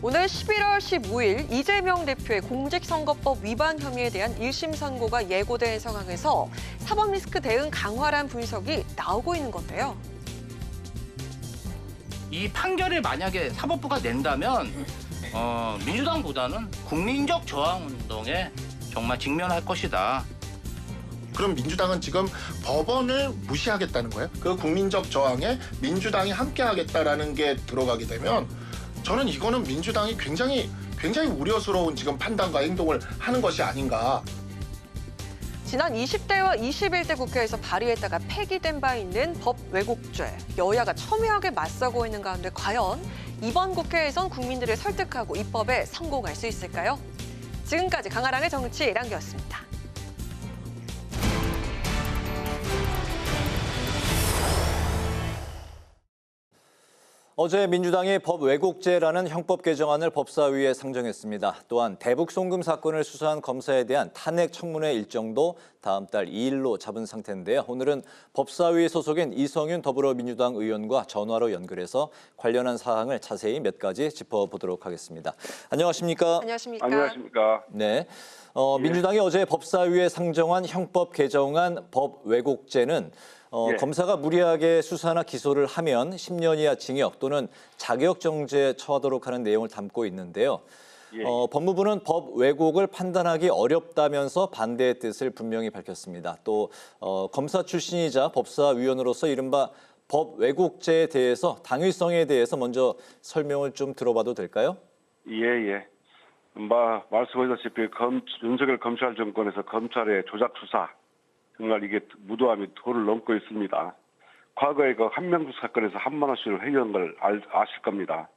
Speaker 1: 오늘 11월 15일 이재명 대표의 공직선거법 위반 혐의에 대한 1심 선고가 예고된 상황에서 사법 리스크 대응 강화란 분석이 나오고 있는 건데요.
Speaker 24: 이 판결을 만약에 사법부가 낸다면 민주당보다는 국민적 저항운동에 정말 직면할 것이다.
Speaker 25: 그럼 민주당은 지금 법원을 무시하겠다는 거예요? 그 국민적 저항에 민주당이 함께하겠다라는 게 들어가게 되면 저는 이거는 민주당이 굉장히 우려스러운 지금 판단과 행동을 하는 것이 아닌가.
Speaker 1: 지난 20대와 21대 국회에서 발의했다가 폐기된 바 있는 법 왜곡죄. 여야가 첨예하게 맞서고 있는 가운데 과연 이번 국회에선 국민들을 설득하고 입법에 성공할 수 있을까요? 지금까지 강아랑의 정치 랑기였습니다.
Speaker 2: 어제 민주당이 법 왜곡죄라는 형법 개정안을 법사위에 상정했습니다. 또한 대북 송금 사건을 수사한 검사에 대한 탄핵 청문회 일정도 다음 달 2일로 잡은 상태인데요. 오늘은 법사위 소속인 이성윤 더불어민주당 의원과 전화로 연결해서 관련한 사항을 자세히 몇 가지 짚어보도록 하겠습니다. 안녕하십니까?
Speaker 1: 안녕하십니까?
Speaker 26: 안녕하십니까?
Speaker 2: 네. 민주당이 어제 법사위에 상정한 형법 개정안 법 왜곡죄는 검사가 무리하게 수사나 기소를 하면 10년 이하 징역 또는 자격정지에 처하도록 하는 내용을 담고 있는데요. 법무부는 법 왜곡을 판단하기 어렵다면서 반대의 뜻을 분명히 밝혔습니다. 또 검사 출신이자 법사위원으로서 이른바 법 왜곡죄에 대해서 당위성에 대해서 먼저 설명을 좀 들어봐도 될까요?
Speaker 26: 예. 말씀하셨다시피 윤석열 검찰 정권에서 검찰의 조작 수사 정말 이게 무도함이 도를 넘고 있습니다. 과거에 그 한명숙 사건에서 한만호 씨를 회유한 걸 아실 겁니다.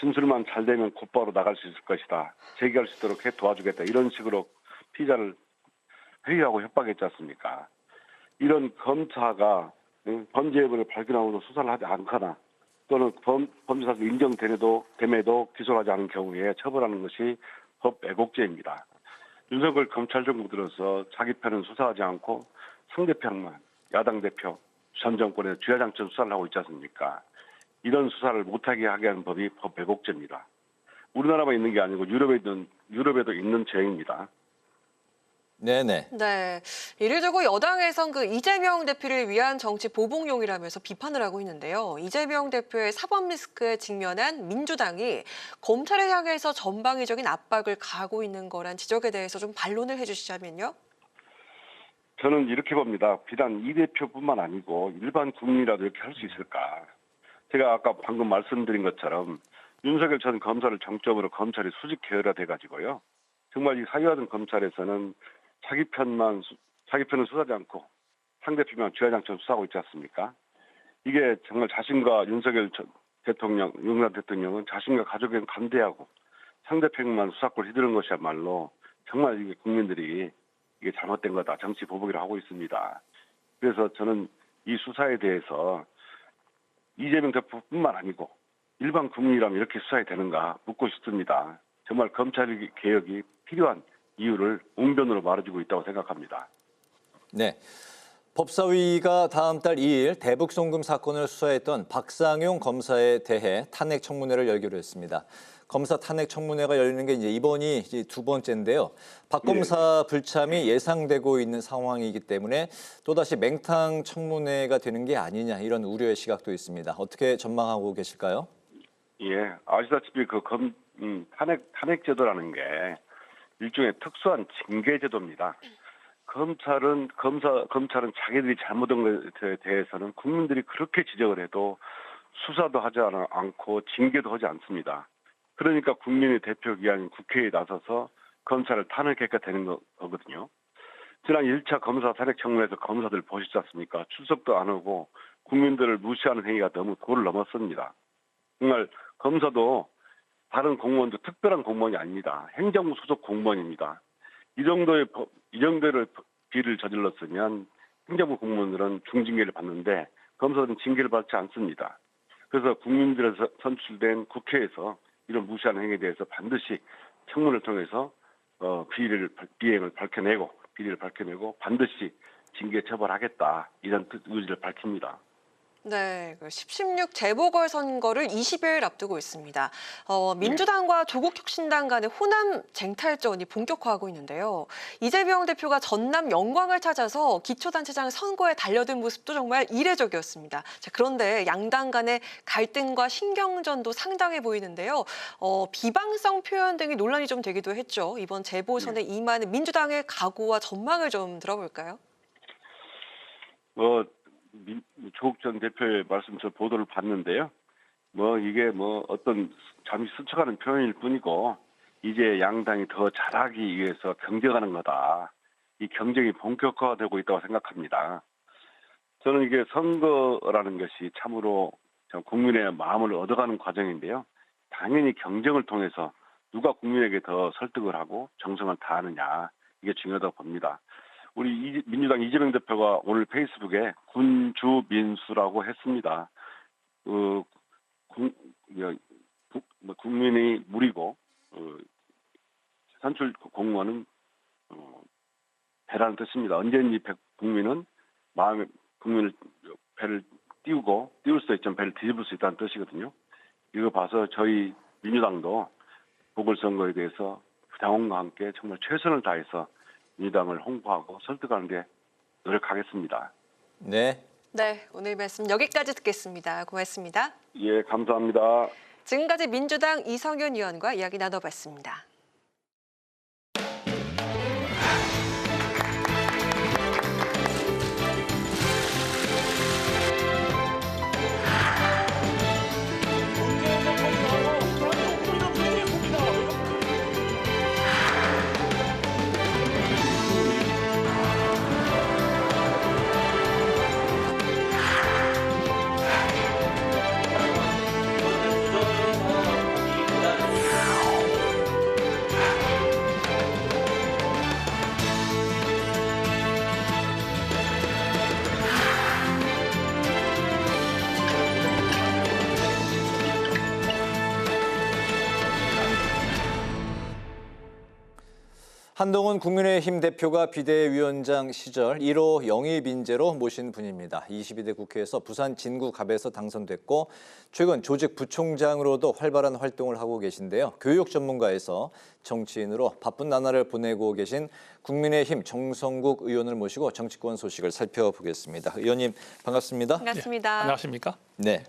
Speaker 26: 진술만 잘 되면 곧바로 나갈 수 있을 것이다. 재기할 수 있도록 도와주겠다. 이런 식으로 피의자를 회유하고 협박했지 않습니까? 이런 검사가 범죄 여부를 발견하고도 수사를 하지 않거나 또는 범죄 사실 인정됨에도 기소를 하지 않은 경우에 처벌하는 것이 법 왜곡죄입니다. 윤석열 검찰 정부 들어서 자기 편은 수사하지 않고 상대편만 야당 대표 전 정권의 주야장천 수사를 하고 있지 않습니까? 이런 수사를 못하게 하게 하는 법이 법 왜곡죄입니다. 우리나라만 있는 게 아니고 유럽에도 있는 죄입니다.
Speaker 2: 네네.
Speaker 1: 네. 이를 두고 여당에선 그 이재명 대표를 위한 정치 보복용이라면서 비판을 하고 있는데요. 이재명 대표의 사법 리스크에 직면한 민주당이 검찰을 향해서 전방위적인 압박을 가하고 있는 거란 지적에 대해서 좀 반론을 해주시자면요.
Speaker 26: 저는 이렇게 봅니다. 비단 이 대표뿐만 아니고 일반 국민이라도 이렇게 할 수 있을까? 제가 아까 방금 말씀드린 것처럼 윤석열 전 검사를 정점으로 검찰이 수직 계열화돼가지고요. 정말 이 사유화된 검찰에서는 자기 편은 수사하지 않고 상대편만 주야장천 수사하고 있지 않습니까? 이게 정말 자신과 윤석열 대통령은 자신과 가족에 관대하고 상대편만 수사권 휘두른 것이야말로 정말 이게 국민들이 이게 잘못된 거다, 정치 보복이라 하고 있습니다. 그래서 저는 이 수사에 대해서 이재명 대표뿐만 아니고 일반 국민이라면 이렇게 수사해야 되는가 묻고 싶습니다. 정말 검찰 개혁이 필요한 이유를 웅변으로 말해주고 있다고 생각합니다.
Speaker 2: 네. 법사위가 다음 달 2일 대북 송금 사건을 수사했던 박상용 검사에 대해 탄핵 청문회를 열기로 했습니다. 검사 탄핵 청문회가 열리는 게 이제 이번이 이제 두 번째인데요. 박 검사 불참이 예상되고 있는 상황이기 때문에 또다시 맹탕 청문회가 되는 게 아니냐 이런 우려의 시각도 있습니다. 어떻게 전망하고 계실까요?
Speaker 26: 예, 아시다시피 그 탄핵 제도라는 게 일종의 특수한 징계 제도입니다. 검찰은 자기들이 잘못한 것에 대해서는 국민들이 그렇게 지적을 해도 수사도 하지 않고 징계도 하지 않습니다. 그러니까 국민의 대표 기관인 국회에 나서서 검찰을 탄핵했게 되는 거거든요. 지난 1차 검사 탄핵 청문회에서 검사들 보시지 않습니까? 출석도 안 하고 국민들을 무시하는 행위가 너무 도를 넘었습니다. 정말 검사도 다른 공무원도 특별한 공무원이 아닙니다. 행정부 소속 공무원입니다. 이 정도의 비리를 저질렀으면 행정부 공무원들은 중징계를 받는데 검사들은 징계를 받지 않습니다. 그래서 국민들에서 선출된 국회에서 이런 무시하는 행위에 대해서 반드시 청문을 통해서 비리를 밝혀내고 반드시 징계 처벌하겠다 이런 의지를 밝힙니다.
Speaker 1: 네, 10.16 재보궐선거를 20일 앞두고 있습니다. 민주당과 조국혁신당 간의 호남 쟁탈전이 본격화하고 있는데요. 이재명 대표가 전남 영광을 찾아서 기초단체장 선거에 달려든 모습도 정말 이례적이었습니다. 자, 그런데 양당 간의 갈등과 신경전도 상당해 보이는데요. 비방성 표현 등이 논란이 좀 되기도 했죠. 이번 재보선에 임하는 민주당의 각오와 전망을 좀 들어볼까요?
Speaker 26: 조국 전 대표의 말씀 저 보도를 봤는데요. 이게 어떤 잠시 스쳐가는 표현일 뿐이고 이제 양당이 더 잘하기 위해서 경쟁하는 거다. 이 경쟁이 본격화되고 있다고 생각합니다. 저는 이게 선거라는 것이 참으로 국민의 마음을 얻어가는 과정인데요. 당연히 경쟁을 통해서 누가 국민에게 더 설득을 하고 정성을 다하느냐 이게 중요하다고 봅니다. 우리 민주당 이재명 대표가 오늘 페이스북에 군주민수라고 했습니다. 국민의 무리고 선출 공무원은 배라는 뜻입니다. 언제든지 국민은 국민을 배를 띄울 수 있지만 배를 뒤집을 수 있다는 뜻이거든요. 이거 봐서 저희 민주당도 보궐선거에 대해서 당원과 함께 정말 최선을 다해서 민주당을 홍보하고 설득하는 데 노력하겠습니다.
Speaker 2: 네.
Speaker 1: 네, 오늘 말씀 여기까지 듣겠습니다. 고맙습니다.
Speaker 26: 예, 감사합니다.
Speaker 1: 지금까지 민주당 이성윤 의원과 이야기 나눠봤습니다.
Speaker 2: 한동훈 국민의힘 대표가 비대위원장 시절 1호 영입 인재로 모신 분입니다. 22대 국회에서 부산 진구갑에서 당선됐고 최근 조직 부총장으로도 활발한 활동을 하고 계신데요. 교육 전문가에서 정치인으로 바쁜 나날을 보내고 계신 국민의힘 정성국 의원을 모시고 정치권 소식을 살펴보겠습니다. 의원님 반갑습니다.
Speaker 1: 반갑습니다.
Speaker 10: 안녕하십니까?
Speaker 2: 네,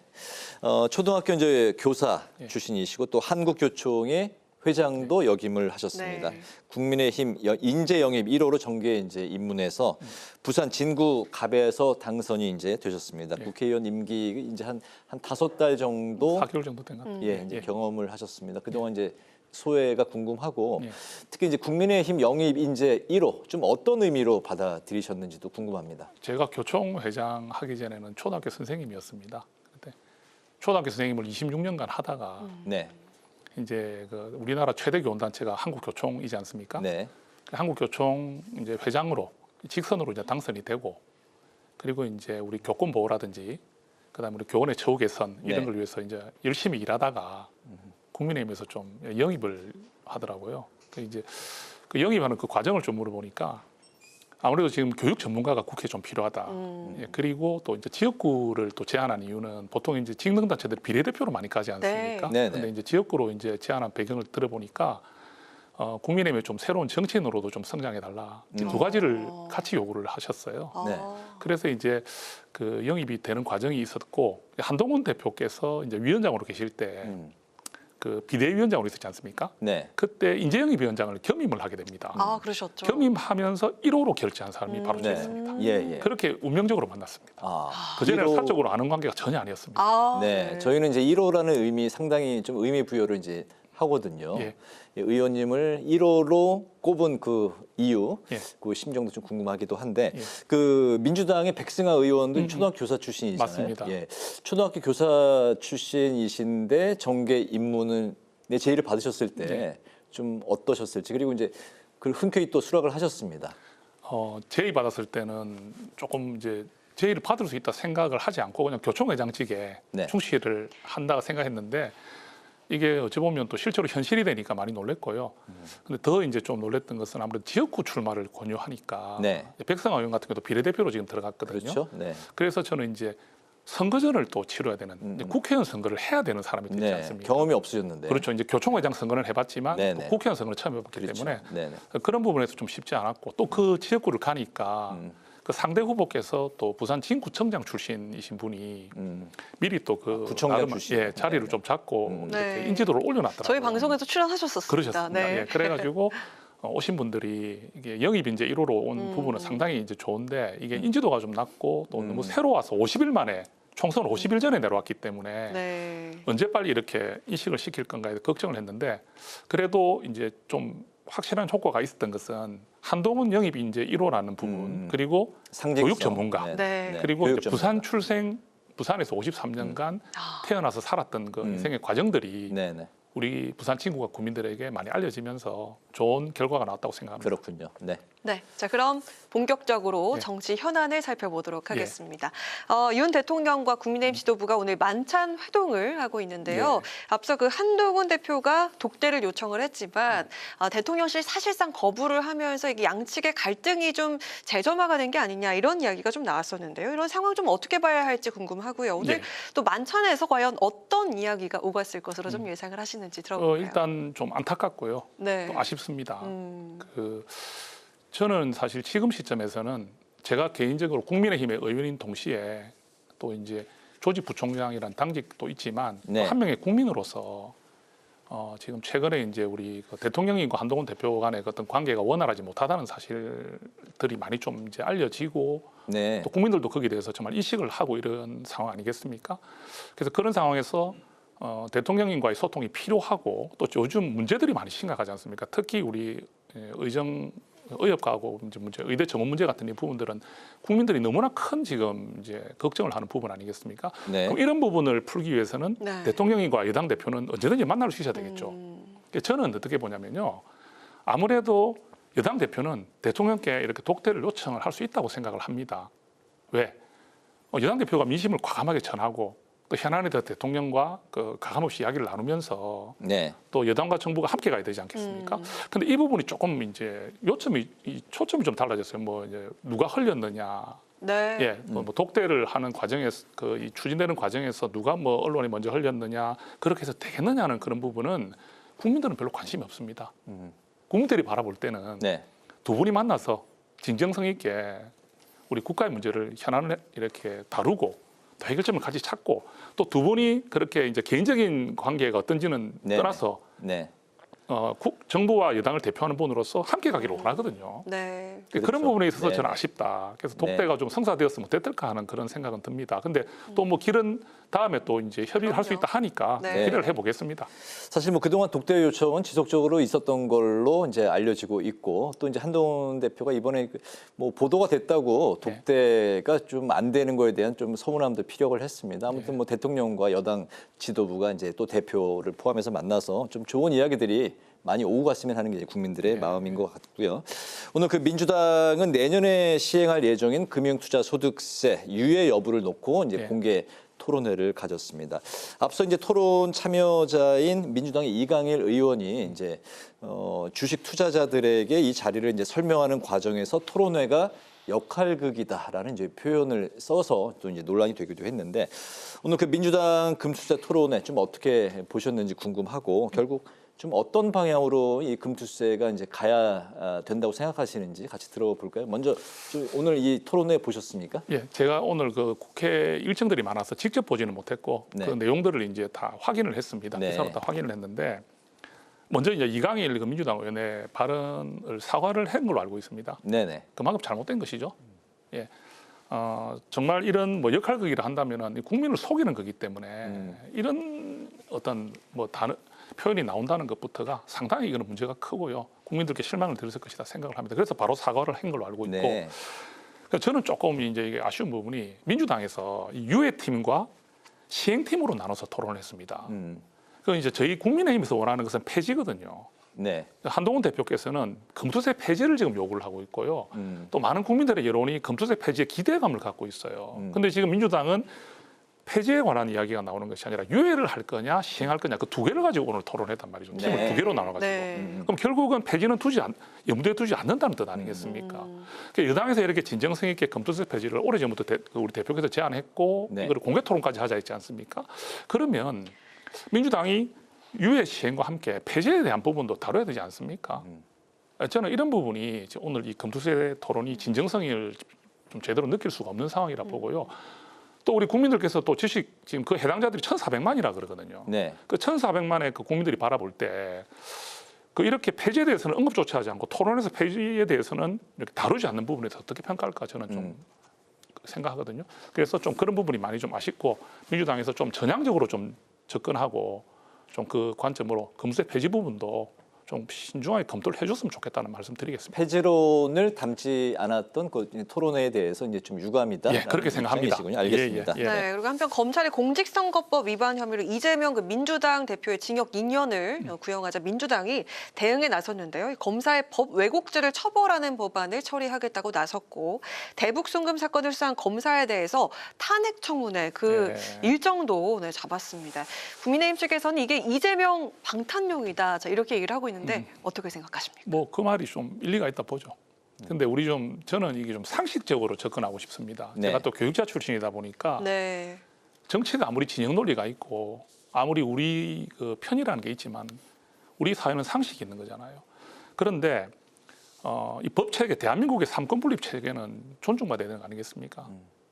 Speaker 2: 초등학교 이제 교사 출신이시고 또 한국교총의 회장도 역임을 하셨습니다.
Speaker 1: 네.
Speaker 2: 국민의힘 인재 영입 1호로 정계에 이제 입문해서 부산 진구갑에서 당선이 이제 되셨습니다. 국회의원 임기 이제 한 5달 정도
Speaker 10: 4개월 정도 된 것 같아요.
Speaker 2: 이제 경험을 하셨습니다. 그동안 이제 소회가 궁금하고
Speaker 10: 예.
Speaker 2: 특히 이제 국민의힘 영입 인재 1호 좀 어떤 의미로 받아들이셨는지도 궁금합니다.
Speaker 10: 제가 교총회장 하기 전에는 초등학교 선생님이었습니다. 그때 초등학교 선생님을 26년간 하다가
Speaker 2: 네.
Speaker 10: 이제 그 우리나라 최대 교원단체가 한국교총이지 않습니까?
Speaker 2: 네.
Speaker 10: 한국교총 이제 회장으로 직선으로 이제 당선이 되고 그리고 이제 우리 교권 보호라든지 그다음에 우리 교원의 처우 개선 이런
Speaker 2: 네.
Speaker 10: 걸 위해서 이제 열심히 일하다가 국민의힘에서 좀 영입을 하더라고요. 그 이제 그 영입하는 그 과정을 좀 물어보니까 아무래도 지금 교육 전문가가 국회에 좀 필요하다. 예, 그리고 또 이제 지역구를 또 제안한 이유는 보통 이제 직능단체들이 비례대표로 많이 가지 않습니까?
Speaker 2: 네.
Speaker 10: 근데 이제 지역구로 이제 제안한 배경을 들어보니까 국민의힘에 좀 새로운 정치인으로도 좀 성장해달라. 두 가지를 같이 요구를 하셨어요.
Speaker 2: 네.
Speaker 10: 그래서 이제 그 영입이 되는 과정이 있었고 한동훈 대표께서 이제 위원장으로 계실 때 그 비대위원장으로 있었지 않습니까?
Speaker 2: 네.
Speaker 10: 그때 인재영입 위원장을 겸임을 하게 됩니다.
Speaker 1: 아, 그러셨죠.
Speaker 10: 겸임하면서 1호로 결재한 사람이 바로
Speaker 2: 네.
Speaker 10: 저였습니다.
Speaker 2: 예.
Speaker 10: 그렇게 운명적으로 만났습니다.
Speaker 2: 아,
Speaker 10: 그전에는
Speaker 2: 1호
Speaker 10: 사적으로 아는 관계가 전혀 아니었습니다.
Speaker 1: 아,
Speaker 2: 네, 저희는 이제 1호라는 의미 상당히 좀 의미 부여를 이제 하거든요.
Speaker 10: 예.
Speaker 2: 의원님을 1호로 꼽은 그 이유,
Speaker 10: 예.
Speaker 2: 그 심정도 좀 궁금하기도 한데,
Speaker 10: 예.
Speaker 2: 그 민주당의 백승하 의원도 초등학교 교사 출신이잖아요.
Speaker 10: 맞습니다.
Speaker 2: 예, 초등학교 교사 출신이신데 정계 입문을 제의를 받으셨을 때 좀 어떠셨을지, 그리고 이제 그 흔쾌히 또 수락을 하셨습니다.
Speaker 10: 제의 받았을 때는 조금 이제 제의를 받을 수 있다 생각을 하지 않고 그냥 교총회장직에
Speaker 2: 네.
Speaker 10: 충실을 한다고 생각했는데 이게 어찌 보면 또 실제로 현실이 되니까 많이 놀랬고요. 근데 더 이제 좀 놀랬던 것은 아무래도 지역구 출마를 권유하니까
Speaker 2: 네.
Speaker 10: 백성화 의원 같은 경우도 비례대표로 지금 들어갔거든요.
Speaker 2: 그렇죠. 네.
Speaker 10: 그래서 저는 이제 선거전을 또 치러야 되는 이제 국회의원 선거를 해야 되는 사람이 되지
Speaker 2: 네.
Speaker 10: 않습니까?
Speaker 2: 경험이 없으셨는데.
Speaker 10: 그렇죠. 이제 교총회장 선거는 해봤지만
Speaker 2: 네네.
Speaker 10: 또 국회의원 선거는 처음 해봤기
Speaker 2: 그렇죠.
Speaker 10: 때문에
Speaker 2: 네네.
Speaker 10: 그런 부분에서 좀 쉽지 않았고 또 그 지역구를 가니까 그 상대 후보께서 또 부산 진구청장 출신이신 분이 미리 또 그
Speaker 2: 구청장 출신.
Speaker 10: 자리를 좀 잡고
Speaker 1: 네.
Speaker 10: 이렇게 인지도를 올려놨더라고요.
Speaker 1: 저희 방송에서 출연하셨었습니다.
Speaker 10: 그러셨습니다.
Speaker 1: 네.
Speaker 10: 예, 그래가지고 오신 분들이 이게 영입 이제 1호로 온 부분은 상당히 이제 좋은데 이게 인지도가 좀 낮고 또 너무 새로 와서 50일 만에 총선 50일 전에 내려왔기 때문에
Speaker 1: 네.
Speaker 10: 언제 빨리 이렇게 인식을 시킬 건가에 걱정을 했는데 그래도 이제 좀 확실한 효과가 있었던 것은 한동훈 영입 인재 1호라는 부분 그리고
Speaker 2: 상징성.
Speaker 10: 교육 전문가
Speaker 2: 네.
Speaker 1: 네.
Speaker 10: 그리고
Speaker 2: 교육
Speaker 10: 이제 부산에서 53년간 태어나서 살았던 그 인생의 과정들이
Speaker 2: 네네.
Speaker 10: 우리 부산 친구가 국민들에게 많이 알려지면서 좋은 결과가 나왔다고 생각합니다.
Speaker 2: 그렇군요. 네.
Speaker 1: 네, 자 그럼 본격적으로
Speaker 10: 네.
Speaker 1: 정치 현안을 살펴보도록 하겠습니다. 윤 대통령과 국민의힘 지도부가 오늘 만찬 회동을 하고 있는데요. 앞서 그 한동훈 대표가 독대를 요청을 했지만 대통령실 사실상 거부를 하면서 이게 양측의 갈등이 좀 재점화가 된 게 아니냐 이런 이야기가 좀 나왔었는데요. 이런 상황 좀 어떻게 봐야 할지 궁금하고요. 오늘 또 만찬에서 과연 어떤 이야기가 오갔을 것으로 좀 예상을 하시는지 들어볼까요?
Speaker 10: 일단 좀 안타깝고요.
Speaker 1: 네.
Speaker 10: 또 아쉽습니다. 저는 사실 지금 시점에서는 제가 개인적으로 국민의힘의 의원인 동시에 또 이제 조직 부총장이란 당직도 있지만
Speaker 2: 네.
Speaker 10: 또 한 명의 국민으로서 지금 최근에 이제 우리 그 대통령님과 한동훈 대표 간의 어떤 관계가 원활하지 못하다는 사실들이 많이 좀 이제 알려지고
Speaker 2: 네.
Speaker 10: 또 국민들도 거기에 대해서 정말 인식을 하고 이런 상황 아니겠습니까? 그래서 그런 상황에서 대통령님과의 소통이 필요하고 또 요즘 문제들이 많이 심각하지 않습니까? 특히 우리 의협가하고 이제 의대 전문 문제 같은 이 부분들은 국민들이 너무나 큰 지금 이제 걱정을 하는 부분 아니겠습니까?
Speaker 2: 네.
Speaker 10: 그럼 이런 부분을 풀기 위해서는
Speaker 1: 네.
Speaker 10: 대통령과 여당 대표는 언제든지 만날 수 있어야 되겠죠. 저는 어떻게 보냐면요, 아무래도 여당 대표는 대통령께 이렇게 독대를 요청을 할 수 있다고 생각을 합니다. 왜? 여당 대표가 민심을 과감하게 전하고 또 현안에 대해 대통령과 그 가감없이 이야기를 나누면서
Speaker 2: 네.
Speaker 10: 또 여당과 정부가 함께 가야 되지 않겠습니까? 근데 이 부분이 조금 이제 초점이 좀 달라졌어요. 뭐 이제 누가 흘렸느냐,
Speaker 1: 네.
Speaker 10: 예, 뭐 독대를 하는 과정에서 이 추진되는 과정에서 누가 뭐 언론에 먼저 흘렸느냐 그렇게 해서 되겠느냐는 그런 부분은 국민들은 별로 관심이 없습니다. 국민들이 바라볼 때는
Speaker 2: 네.
Speaker 10: 두 분이 만나서 진정성 있게 우리 국가의 문제를 현안을 이렇게 다루고 또 해결점을 같이 찾고 또 두 분이 그렇게 이제 개인적인 관계가 어떤지는
Speaker 2: 네네.
Speaker 10: 떠나서
Speaker 2: 네.
Speaker 10: 정부와 여당을 대표하는 분으로서 함께 가기를 원하거든요.
Speaker 1: 네.
Speaker 10: 그런
Speaker 2: 그렇죠.
Speaker 10: 부분에 있어서
Speaker 2: 네.
Speaker 10: 저는 아쉽다. 그래서 독대가 좀 성사되었으면 어땠을까 하는 그런 생각은 듭니다. 근데 또 뭐 길은 다음에 또 이제 협의를 할 수 있다 하니까
Speaker 1: 네.
Speaker 10: 기대를 해보겠습니다.
Speaker 2: 사실 뭐 그동안 독대 요청은 지속적으로 있었던 걸로 이제 알려지고 있고 또 이제 한동훈 대표가 이번에 뭐 보도가 됐다고 독대가 좀 안 되는 거에 대한 좀 서운함도 피력을 했습니다. 아무튼 뭐 대통령과 여당 지도부가 이제 또 대표를 포함해서 만나서 좀 좋은 이야기들이 많이 오고 갔으면 하는 게 이제 국민들의 마음인 것 같고요. 오늘 그 민주당은 내년에 시행할 예정인 금융투자소득세 유예 여부를 놓고 이제 공개 토론회를 가졌습니다. 앞서 이제 토론 참여자인 민주당의 이강일 의원이 이제 주식 투자자들에게 이 자리를 이제 설명하는 과정에서 토론회가 역할극이다라는 이제 표현을 써서 또 이제 논란이 되기도 했는데 오늘 그 민주당 금투자 토론회 좀 어떻게 보셨는지 궁금하고 결국 좀 어떤 방향으로 이 금투세가 이제 가야 된다고 생각하시는지 같이 들어볼까요? 먼저 좀 오늘 이 토론회 보셨습니까?
Speaker 10: 예, 제가 오늘 그 국회 일정들이 많아서 직접 보지는 못했고 그 내용들을 이제 다 확인을 했습니다. 기사로 다 확인을 했는데 먼저 이제 이강일 그 민주당 의원의 발언을 사과를 한 걸로 알고 있습니다.
Speaker 2: 네네.
Speaker 10: 그만큼 잘못된 것이죠. 예. 정말 이런 뭐 역할극이라 한다면은 국민을 속이는 거기 때문에 이런 어떤 뭐 단어 표현이 나온다는 것부터가 상당히 이거는 문제가 크고요. 국민들께 실망을 드렸을 것이다 생각을 합니다. 그래서 바로 사과를 한 걸로 알고 있고 그래서 저는 조금 이제 이게 아쉬운 부분이 민주당에서 유예팀과 시행팀으로 나눠서 토론을 했습니다. 그 이제 저희 국민의힘에서 원하는 것은 폐지거든요.
Speaker 2: 네.
Speaker 10: 한동훈 대표께서는 금투세 폐지를 지금 요구를 하고 있고요. 또 많은 국민들의 여론이 금투세 폐지에 기대감을 갖고 있어요. 근데 지금 민주당은 폐지에 관한 이야기가 나오는 것이 아니라 유예를 할 거냐 시행할 거냐 그 두 개를 가지고 오늘 토론했단 말이죠. 팀을 두 개로 나눠가지고. 그럼 결국은 폐지는 염두에 두지 않는다는 뜻 아니겠습니까? 그러니까 여당에서 이렇게 진정성 있게 금투세 폐지를 오래전부터 우리 대표께서 제안했고 이걸 공개 토론까지 하자 했지 않습니까? 그러면 민주당이 유예 시행과 함께 폐지에 대한 부분도 다뤄야 되지 않습니까? 저는 이런 부분이 오늘 이 금투세 토론이 진정성을 좀 제대로 느낄 수가 없는 상황이라 보고요. 또 우리 국민들께서 또 주식 지금 그 해당자들이 1,400만이라 그러거든요. 그 1,400만의 그 국민들이 바라볼 때 그 이렇게 폐지에 대해서는 언급조차 하지 않고 토론에서 폐지에 대해서는 이렇게 다루지 않는 부분에 대해서 어떻게 평가할까 저는 좀 생각하거든요. 그래서 좀 그런 부분이 많이 좀 아쉽고 민주당에서 좀 전향적으로 좀 접근하고 좀 그 관점으로 금투세 폐지 부분도 좀 신중하게 검토를 해줬으면 좋겠다는 말씀드리겠습니다.
Speaker 2: 폐지론을 담지 않았던 그 토론회에 대해서 이제 좀 유감이다.
Speaker 10: 예, 그렇게 생각합니다.
Speaker 2: 알겠습니다.
Speaker 1: 네, 그리고 한편 검찰이 공직선거법 위반 혐의로 이재명 그 민주당 대표의 징역 2년을 구형하자 민주당이 대응에 나섰는데요. 검사의 법 왜곡죄를 처벌하는 법안을 처리하겠다고 나섰고 대북 송금 사건을 수사한 검사에 대해서 탄핵 청문회 그 일정도 잡았습니다. 국민의힘 측에서는 이게 이재명 방탄용이다 이렇게 얘기를 하고 있는데 어떻게 생각하십니까?
Speaker 10: 뭐 그 말이 좀 일리가 있다 보죠. 근데 저는 이게 좀 상식적으로 접근하고 싶습니다. 제가 또 교육자 출신이다 보니까 정치가 아무리 진영 논리가 있고 아무리 우리 그 편이라는 게 있지만 우리 사회는 상식이 있는 거잖아요. 그런데 이 법 체계, 대한민국의 삼권 분립 체계는 존중받아야 되는 거 아니겠습니까?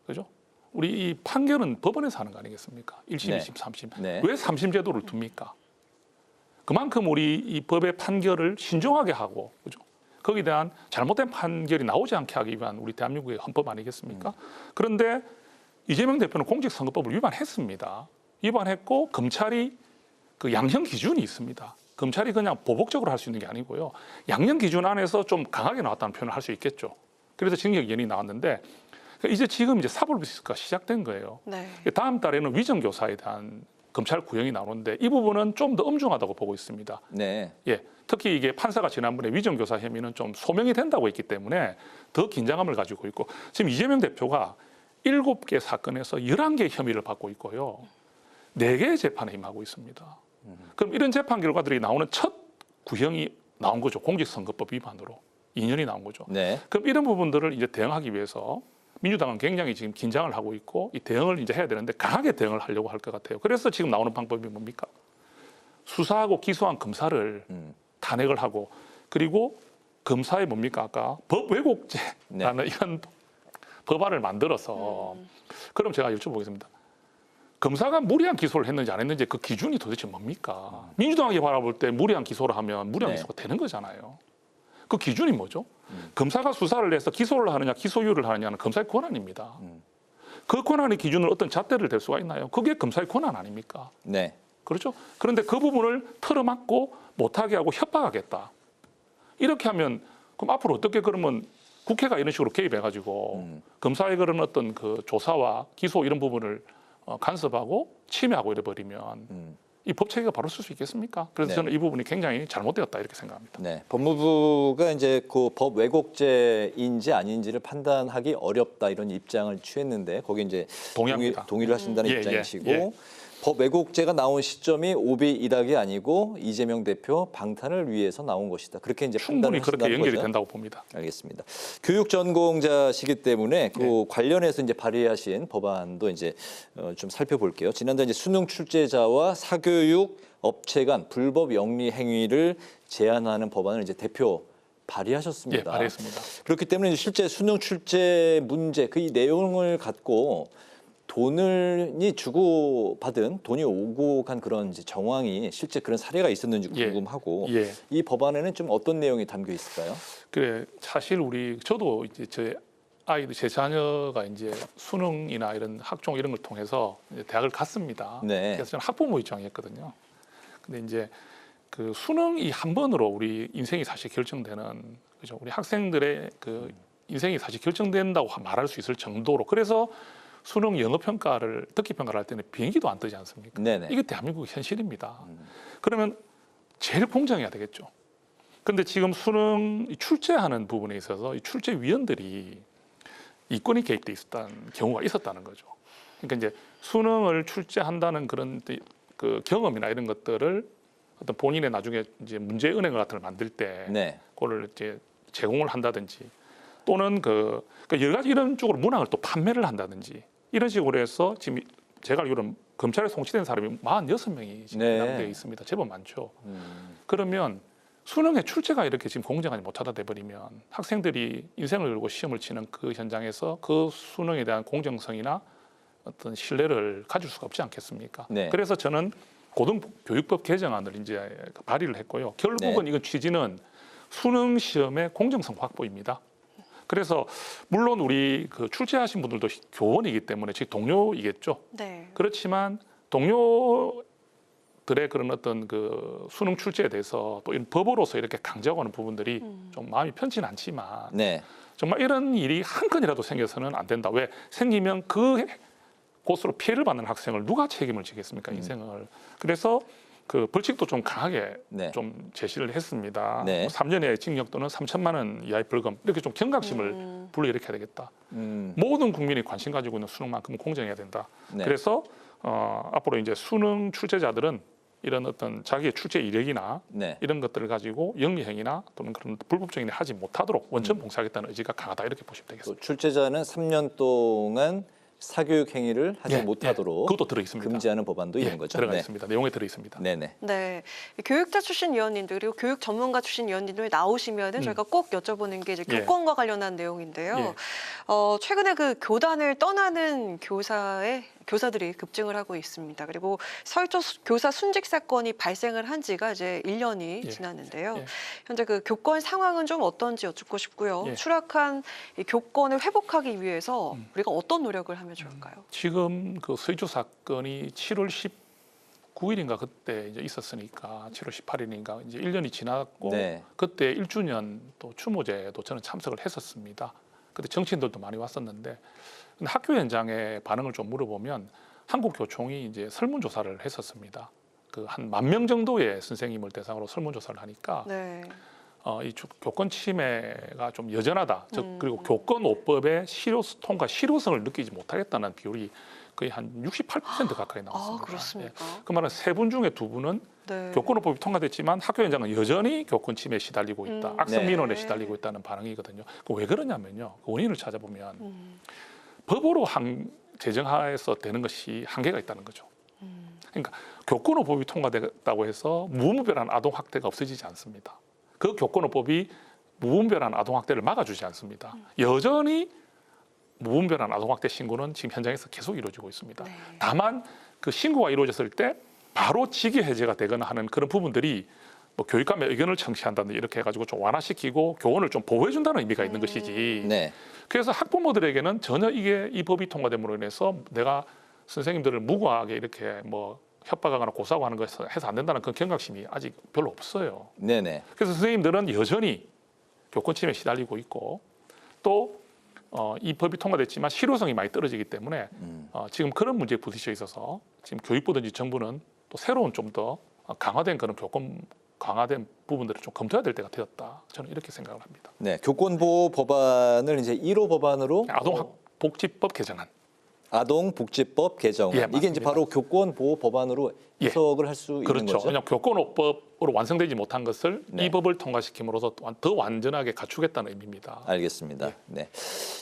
Speaker 10: 그죠? 우리 이 판결은 법원에서 하는 거 아니겠습니까? 1심, 2심, 3심. 왜 3심 제도를 둡니까? 그만큼 우리 이 법의 판결을 신중하게 하고, 그죠? 거기에 대한 잘못된 판결이 나오지 않게 하기 위한 우리 대한민국의 헌법 아니겠습니까? 그런데 이재명 대표는 공직선거법을 위반했습니다. 위반했고 검찰이 그 양형 기준이 있습니다. 검찰이 그냥 보복적으로 할 수 있는 게 아니고요. 양형 기준 안에서 좀 강하게 나왔다는 표현을 할 수 있겠죠. 그래서 징역 2년이 나왔는데 지금 사법리스크가 시작된 거예요. 다음 달에는 위정교사에 대한 검찰 구형이 나오는데 이 부분은 좀 더 엄중하다고 보고 있습니다. 예, 특히 이게 판사가 지난번에 위정교사 혐의는 좀 소명이 된다고 했기 때문에 더 긴장감을 가지고 있고 지금 이재명 대표가 7개 사건에서 11개의 혐의를 받고 있고요. 4개의 재판에 임하고 있습니다. 그럼 이런 재판 결과들이 나오는 첫 구형이 나온 거죠. 공직선거법 위반으로 2년이 나온 거죠. 그럼 이런 부분들을 이제 대응하기 위해서 민주당은 굉장히 지금 긴장을 하고 있고 이 대응을 이제 해야 되는데 강하게 대응을 하려고 할 것 같아요. 그래서 지금 나오는 방법이 뭡니까? 수사하고 기소한 검사를 탄핵을 하고 그리고 검사의 뭡니까? 아까 법 왜곡죄라는 이런 법안을 만들어서 그럼 제가 여쭤보겠습니다. 검사가 무리한 기소를 했는지 안 했는지 그 기준이 도대체 뭡니까? 민주당이 바라볼 때 무리한 기소를 하면 무리한
Speaker 2: 네.
Speaker 10: 기소가 되는 거잖아요. 그 기준이 뭐죠? 검사가 수사를 해서 기소를 하느냐 기소유예를 하느냐는 검사의 권한입니다. 그 권한의 기준으로 어떤 잣대를 댈 수가 있나요? 그게 검사의 권한 아닙니까?
Speaker 2: 네.
Speaker 10: 그렇죠? 그런데 그 부분을 틀어막고 못하게 하고 협박하겠다. 이렇게 하면 그럼 앞으로 어떻게 그러면 국회가 이런 식으로 개입해가지고 검사의 그런 어떤 그 조사와 기소 이런 부분을 간섭하고 침해하고 이래버리면 이 법 체계가 바로 쓸 수 있겠습니까? 그래서
Speaker 2: 네.
Speaker 10: 저는 이 부분이 굉장히 잘못되었다 이렇게 생각합니다.
Speaker 2: 네, 법무부가 이제 그 법 왜곡죄인지 아닌지를 판단하기 어렵다 이런 입장을 취했는데 거기 이제
Speaker 10: 동의합니다.
Speaker 2: 동의를 하신다는
Speaker 10: 예,
Speaker 2: 입장이시고
Speaker 10: 예, 예.
Speaker 2: 법 왜곡죄가 나온 시점이 오비이락이 아니고 이재명 대표 방탄을 위해서 나온 것이다. 그렇게 이제
Speaker 10: 충분히
Speaker 2: 판단을
Speaker 10: 그렇게
Speaker 2: 하신다는
Speaker 10: 연결이
Speaker 2: 거죠?
Speaker 10: 된다고 봅니다.
Speaker 2: 알겠습니다. 교육 전공자시기 때문에 그 관련해서 이제 발의하신 법안도 이제 좀 살펴볼게요. 지난달 이제 수능 출제자와 사교육 업체 간 불법 영리 행위를 제한하는 법안을 이제 대표 발의하셨습니다.
Speaker 10: 예, 발의했습니다.
Speaker 2: 그렇기 때문에 실제 수능 출제 문제 그 이 내용을 갖고 돈을 주고받은 돈이 오고 간 그런 이제 정황이 실제 그런 사례가 있었는지 궁금하고
Speaker 10: 예.
Speaker 2: 이 법안에는 좀 어떤 내용이 담겨 있을까요?
Speaker 10: 그래 사실 저도 이제 제 아이들 제 자녀가 이제 수능이나 이런 학종 이런 걸 통해서 이제 대학을 갔습니다.
Speaker 2: 네.
Speaker 10: 그래서 저는 학부모 입장이었거든요. 근데 이제 그 수능이 한 번으로 우리 인생이 사실 결정되는 그죠? 우리 학생들의 그 인생이 사실 결정된다고 말할 수 있을 정도로 그래서 수능 영어 평가를 듣기 평가를 할 때는 비행기도 안 뜨지 않습니까?
Speaker 2: 네네.
Speaker 10: 이게 대한민국 현실입니다. 그러면 제일 공정해야 되겠죠. 근데 지금 수능 출제하는 부분에 있어서 이 출제위원들이 이권이 개입돼 있었다는 경우가 있었다는 거죠. 그러니까 이제 수능을 출제한다는 그런 그 경험이나 이런 것들을 어떤 본인의 나중에 이제 문제 은행 같은 걸 만들 때
Speaker 2: 네.
Speaker 10: 그거를 이제 제공을 한다든지 또는 그 여러 가지 이런 쪽으로 문항을 또 판매를 한다든지 이런 식으로 해서 지금 제가 알기로는 검찰에 송치된 사람이 46명이 지금
Speaker 2: 네.
Speaker 10: 해당되어 있습니다. 제법 많죠. 그러면 수능의 출제가 이렇게 지금 공정하지 못하다 돼버리면 학생들이 인생을 걸고 시험을 치는 그 현장에서 그 수능에 대한 공정성이나 어떤 신뢰를 가질 수가 없지 않겠습니까?
Speaker 2: 네.
Speaker 10: 그래서 저는 고등교육법 개정안을 이제 발의를 했고요. 결국은
Speaker 2: 네.
Speaker 10: 이건 취지는 수능 시험의 공정성 확보입니다. 그래서 물론 우리 그 출제하신 분들도 교원이기 때문에 즉 동료이겠죠.
Speaker 1: 네.
Speaker 10: 그렇지만 동료들의 그런 어떤 그 수능 출제에 대해서 또 이런 법으로서 이렇게 강제하는 부분들이 좀 마음이 편치는 않지만
Speaker 2: 네.
Speaker 10: 정말 이런 일이 한 건이라도 생겨서는 안 된다. 왜 생기면 그 곳으로 피해를 받는 학생을 누가 책임을 지겠습니까? 인생을. 그래서 그 벌칙도 좀 강하게
Speaker 2: 네.
Speaker 10: 좀 제시를 했습니다.
Speaker 2: 네.
Speaker 10: 3년의 징역 또는 3천만 원 이하의 벌금 이렇게 좀 경각심을 불러일으켜야 되겠다. 모든 국민이 관심 가지고 있는 수능만큼 공정해야 된다.
Speaker 2: 네.
Speaker 10: 그래서 앞으로 이제 수능 출제자들은 이런 어떤 자기의 출제 이력이나
Speaker 2: 네.
Speaker 10: 이런 것들을 가지고 영리 행위나 또는 그런 불법적인 일 하지 못하도록 원천 봉사하겠다는 의지가 강하다 이렇게 보시면 되겠습니다.
Speaker 2: 또 출제자는 3년 동안 사교육 행위를 하지
Speaker 10: 예,
Speaker 2: 못하도록
Speaker 10: 그것도 들어 있습니다.
Speaker 2: 금지하는 법안도 있는 거죠.
Speaker 10: 들어가
Speaker 2: 네.
Speaker 10: 있습니다. 내용에 들어 있습니다.
Speaker 2: 네네.
Speaker 1: 네, 교육자 출신 위원님들 그리고 교육 전문가 출신 위원님들 나오시면은 저희가 꼭 여쭤보는 게 이제
Speaker 10: 예.
Speaker 1: 교권과 관련한 내용인데요.
Speaker 10: 예.
Speaker 1: 최근에 그 교단을 떠나는 교사들이 급증을 하고 있습니다. 그리고 서울조 교사 순직 사건이 발생을 한 지가 이제 1년이
Speaker 10: 예.
Speaker 1: 지났는데요.
Speaker 10: 예.
Speaker 1: 현재 그 교권 상황은 좀 어떤지 여쭙고 싶고요.
Speaker 10: 예.
Speaker 1: 추락한 이 교권을 회복하기 위해서 우리가 어떤 노력을 하면 좋을까요?
Speaker 10: 지금 그 서희주 사건이 7월 19일인가 그때 이제 있었으니까 7월 18일인가 이제 1년이 지났고
Speaker 2: 네.
Speaker 10: 그때 1주년 또 추모제도 저는 참석을 했었습니다. 그때 정치인들도 많이 왔었는데 근데 학교 현장의 반응을 좀 물어보면 한국교총이 이제 설문조사를 했었습니다. 그 한 10,000명 정도의 선생님을 대상으로 설문조사를 하니까
Speaker 1: 네.
Speaker 10: 이 교권 침해가 좀 여전하다. 즉 그리고 교권 5법의 통과 실효성을 느끼지 못하겠다는 비율이 거의 한 68% 가까이 나왔습니다.
Speaker 1: 그렇습니까?
Speaker 10: 그 말은 3분 중에 2분은
Speaker 1: 네.
Speaker 10: 교권 5법이 통과됐지만 학교 현장은 여전히 교권 침해에 시달리고 있다. 악성
Speaker 2: 네.
Speaker 10: 민원에 시달리고 있다는 반응이거든요. 왜 그러냐면요. 그 원인을 찾아보면 법으로 제정해서 되는 것이 한계가 있다는 거죠. 그러니까 교권호법이 통과됐다고 해서 무분별한 아동 학대가 없어지지 않습니다. 그 교권호법이 무분별한 아동 학대를 막아주지 않습니다. 여전히 무분별한 아동학대 신고는 지금 현장에서 계속 이루어지고 있습니다. 다만 그 신고가 이루어졌을 때 바로 직위 해제가 되거나 하는 그런 부분들이 뭐 교육감의 의견을 청취한다든지 이렇게 해가지고 좀 완화시키고 교원을 좀 보호해준다는 의미가 있는 것이지.
Speaker 2: 네.
Speaker 10: 그래서 학부모들에게는 전혀 이 법이 통과됨으로 인해서 내가 선생님들을 무고하게 이렇게 뭐 협박하거나 고소하고 하는 것을 해서 안 된다는 그런 경각심이 아직 별로 없어요.
Speaker 2: 네네.
Speaker 10: 그래서 선생님들은 여전히 교권 침해에 시달리고 있고 또 이 법이 통과됐지만 실효성이 많이 떨어지기 때문에 지금 그런 문제에 부딪혀 있어서 지금 교육부든지 정부는 또 새로운 좀 더 강화된 그런 교권 강화된 부분들을 좀 검토해야 될 때가 되었다. 저는 이렇게 생각을 합니다.
Speaker 2: 네, 교권보호 법안을 이제 1호 법안으로
Speaker 10: 아동복지법 개정안.
Speaker 2: 아동복지법 개정안.
Speaker 10: 예,
Speaker 2: 이게 이제 바로 교권보호 법안으로 해석을 할 수 있는
Speaker 10: 그렇죠.
Speaker 2: 거죠.
Speaker 10: 왜냐하면 교권법으로 완성되지 못한 것을
Speaker 2: 네.
Speaker 10: 이 법을 통과시킴으로써 더 완전하게 갖추겠다는 의미입니다.
Speaker 2: 알겠습니다. 네.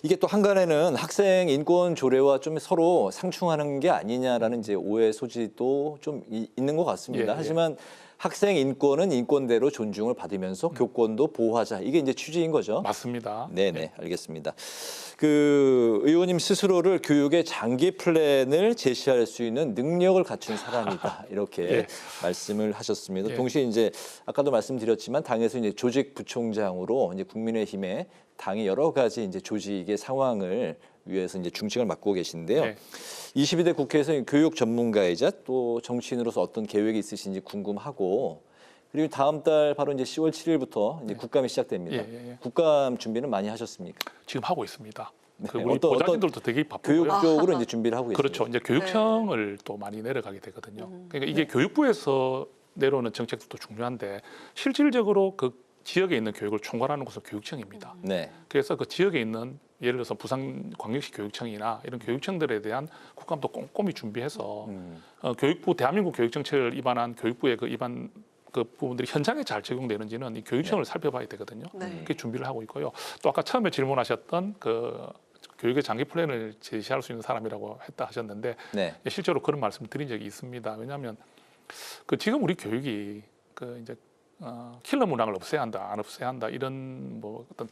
Speaker 2: 이게 또 한간에는 학생 인권 조례와 좀 서로 상충하는 게 아니냐라는 이제 오해 소지도 좀 있는 것 같습니다.
Speaker 10: 예, 예.
Speaker 2: 하지만 학생 인권은 인권대로 존중을 받으면서 교권도 보호하자. 이게 이제 취지인 거죠.
Speaker 10: 맞습니다.
Speaker 2: 네네, 알겠습니다. 그 의원님 스스로를 교육의 장기 플랜을 제시할 수 있는 능력을 갖춘 사람이다. 이렇게
Speaker 10: 예.
Speaker 2: 말씀을 하셨습니다.
Speaker 10: 예.
Speaker 2: 동시에 이제 아까도 말씀드렸지만 당에서 이제 조직 부총장으로 이제 국민의힘의 당의 여러 가지 이제 조직의 상황을 위해서 이제 중책을 맡고 계신데요.
Speaker 10: 네.
Speaker 2: 22대 국회에서 교육 전문가이자 또 정치인으로서 어떤 계획이 있으신지 궁금하고 그리고 다음 달 바로 이제 10월 7일부터 이제 국감이 시작됩니다.
Speaker 10: 예.
Speaker 2: 국감 준비는 많이 하셨습니까?
Speaker 10: 지금 하고 있습니다.
Speaker 2: 네.
Speaker 10: 그 우리 보좌진들도 되게 바쁘고요.
Speaker 2: 교육 쪽으로 이제 준비를 하고 계십니다.
Speaker 10: 그렇죠. 이제 교육청을 또 많이 내려가게 되거든요. 그러니까 이게 교육부에서 내려오는 정책도 중요한데 실질적으로 그 지역에 있는 교육을 총괄하는 곳은 교육청입니다.
Speaker 2: 네.
Speaker 10: 그래서 그 지역에 있는 예를 들어서 부산광역시 교육청이나 이런 교육청들에 대한 국감도 꼼꼼히 준비해서 교육부 대한민국 교육정책을 입안한 교육부의 그 입안 그 부분들이 현장에 잘 적용되는지는 이 교육청을 살펴봐야 되거든요. 그렇게 준비를 하고 있고요. 또 아까 처음에 질문하셨던 그 교육의 장기 플랜을 제시할 수 있는 사람이라고 했다 하셨는데
Speaker 2: 네.
Speaker 10: 실제로 그런 말씀을 드린 적이 있습니다. 왜냐하면 그 지금 우리 교육이 그 이제 킬러 문항을 없애야 한다, 안 없애야 한다 이런 뭐 어떤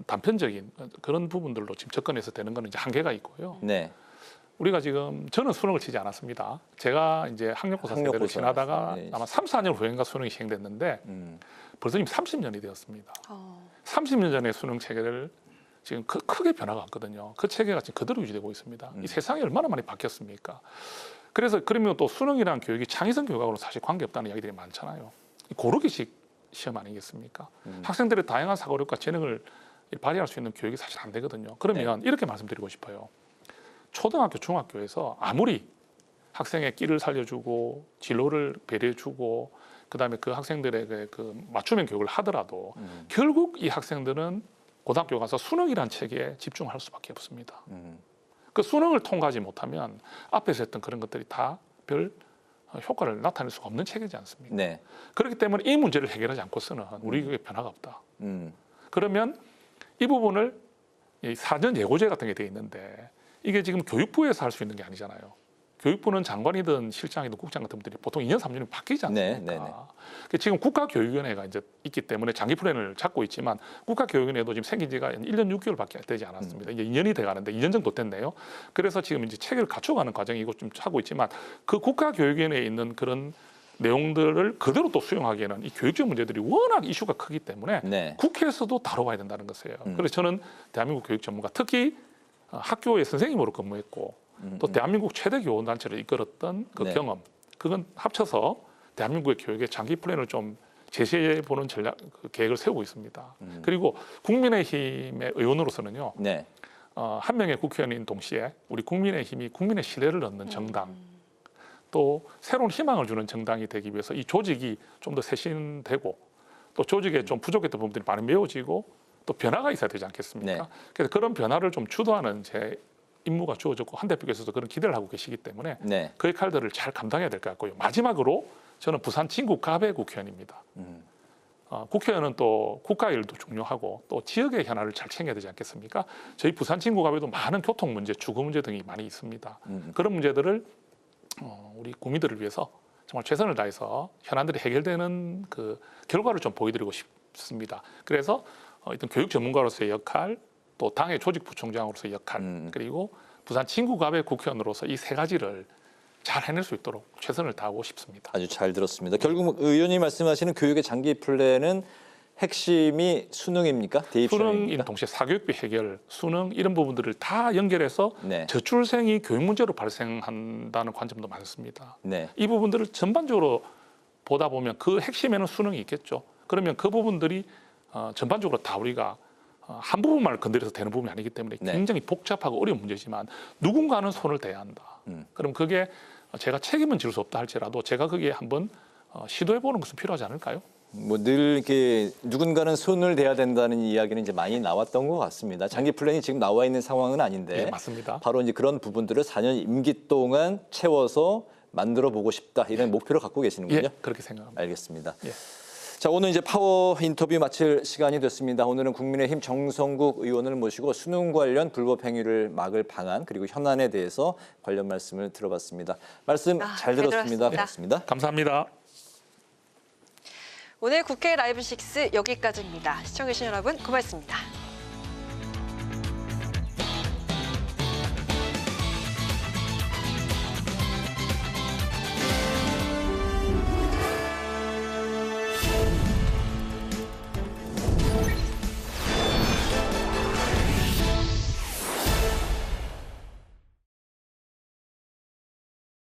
Speaker 10: 단편적인 그런 부분들로 지금 접근해서 되는 거는 이제 한계가 있고요.
Speaker 2: 네.
Speaker 10: 우리가 지금 저는 수능을 치지 않았습니다. 제가 이제 학력고사 세대를 지나다가
Speaker 2: 네.
Speaker 10: 아마 3, 4년 후인가 수능이 시행됐는데 벌써 이미 30년이 되었습니다. 30년 전에 수능 체계를 지금 크게 변화가 왔거든요. 그 체계가 지금 그대로 유지되고 있습니다. 이 세상이 얼마나 많이 바뀌었습니까? 그래서 그러면 또 수능이라는 교육이 창의성 교육하고는 사실 관계없다는 이야기들이 많잖아요. 고르기식 시험 아니겠습니까? 학생들의 다양한 사고력과 재능을 발휘할 수 있는 교육이 사실 안 되거든요. 그러면 이렇게 말씀드리고 싶어요. 초등학교, 중학교에서 아무리 학생의 끼를 살려주고 진로를 배려해주고 그다음에 그 학생들에게 그 맞춤형 교육을 하더라도 결국 이 학생들은 고등학교 가서 수능이란 체계에 집중할 수밖에 없습니다. 그 수능을 통과하지 못하면 앞에서 했던 그런 것들이 다 별 효과를 나타낼 수가 없는 체계지 않습니까?
Speaker 2: 네.
Speaker 10: 그렇기 때문에 이 문제를 해결하지 않고서는 우리 교육에 변화가 없다. 그러면 이 부분을 이 사전 예고제 같은 게 돼 있는데 이게 지금 교육부에서 할 수 있는 게 아니잖아요. 교육부는 장관이든 실장이든 국장 같은 분들이 보통 2년, 3년이 바뀌지 않습니까? 지금 국가교육위원회가 이제 있기 때문에 장기 플랜을 잡고 있지만 국가교육위원회도 지금 생긴 지가 1년 6개월밖에 되지 않았습니다. 이제 2년이 돼 가는데 2년 정도 됐네요. 그래서 지금 이제 체계를 갖춰가는 과정이고 좀 하고 있지만 그 국가교육위원회에 있는 그런 내용들을 그대로 또 수용하기에는 이 교육적 문제들이 워낙 이슈가 크기 때문에 국회에서도 다뤄봐야 된다는 것이에요. 그래서 저는 대한민국 교육 전문가 특히 학교의 선생님으로 근무했고 또 대한민국 최대 교원단체를 이끌었던 그 경험 그건 합쳐서 대한민국의 교육의 장기 플랜을 좀 제시해 보는 전략 그 계획을 세우고 있습니다. 그리고 국민의힘의 의원으로서는요. 한 명의 국회의원인 동시에 우리 국민의힘이 국민의 신뢰를 얻는 정당 또 새로운 희망을 주는 정당이 되기 위해서 이 조직이 좀 더 쇄신되고 또 조직에 좀 부족했던 부분들이 많이 메워지고 또 변화가 있어야 되지 않겠습니까? 그래서 그런 변화를 좀 주도하는 제 임무가 주어졌고 한 대표께서도 그런 기대를 하고 계시기 때문에 그 역할들을 잘 감당해야 될 것 같고요. 마지막으로 저는 부산 진구갑의 국회의원입니다. 국회의원은 또 국가 일도 중요하고 또 지역의 현안을 잘 챙겨야 되지 않겠습니까? 저희 부산 진구갑에도 많은 교통 문제, 주거 문제 등이 많이 있습니다. 그런 문제들을 우리 국민들을 위해서 정말 최선을 다해서 현안들이 해결되는 그 결과를 좀 보여드리고 싶습니다. 그래서 어떤 교육 전문가로서의 역할 또 당의 조직부총장으로서 역할, 그리고 부산 친구갑의 국회의원으로서 이 세 가지를 잘 해낼 수 있도록 최선을 다하고 싶습니다.
Speaker 2: 아주 잘 들었습니다. 결국 의원이 말씀하시는 교육의 장기 플랜은 핵심이 수능입니까? 대입
Speaker 10: 수능인 동시에 사교육비 해결, 수능 이런 부분들을 다 연결해서
Speaker 2: 네.
Speaker 10: 저출생이 교육 문제로 발생한다는 관점도 많습니다.
Speaker 2: 네.
Speaker 10: 이 부분들을 전반적으로 보다 보면 그 핵심에는 수능이 있겠죠. 그러면 그 부분들이 전반적으로 다 우리가 한 부분만 건드려서 되는 부분이 아니기 때문에 굉장히 복잡하고 어려운 문제지만 누군가는 손을 대야 한다. 그럼 그게 제가 책임은 질 수 없다 할지라도 제가 거기에 한번 시도해보는 것은 필요하지 않을까요?
Speaker 2: 뭐 늘 이렇게 누군가는 손을 대야 된다는 이야기는 이제 많이 나왔던 것 같습니다. 장기 플랜이 지금 나와 있는 상황은 아닌데
Speaker 10: 네, 맞습니다.
Speaker 2: 바로 이제 그런 부분들을 4년 임기 동안 채워서 만들어 보고 싶다 이런 목표를 갖고 계시는군요.
Speaker 10: 예, 그렇게 생각합니다.
Speaker 2: 알겠습니다.
Speaker 10: 예.
Speaker 2: 자, 오늘 이제 파워 인터뷰 마칠 시간이 됐습니다. 오늘은 국민의힘 정성국 의원을 모시고 수능 관련 불법 행위를 막을 방안 그리고 현안에 대해서 관련 말씀을 들어봤습니다. 말씀 잘 들었습니다. 고맙습니다.
Speaker 10: 감사합니다.
Speaker 1: 오늘 국회 라이브 6 여기까지입니다. 시청해주신 여러분 고맙습니다.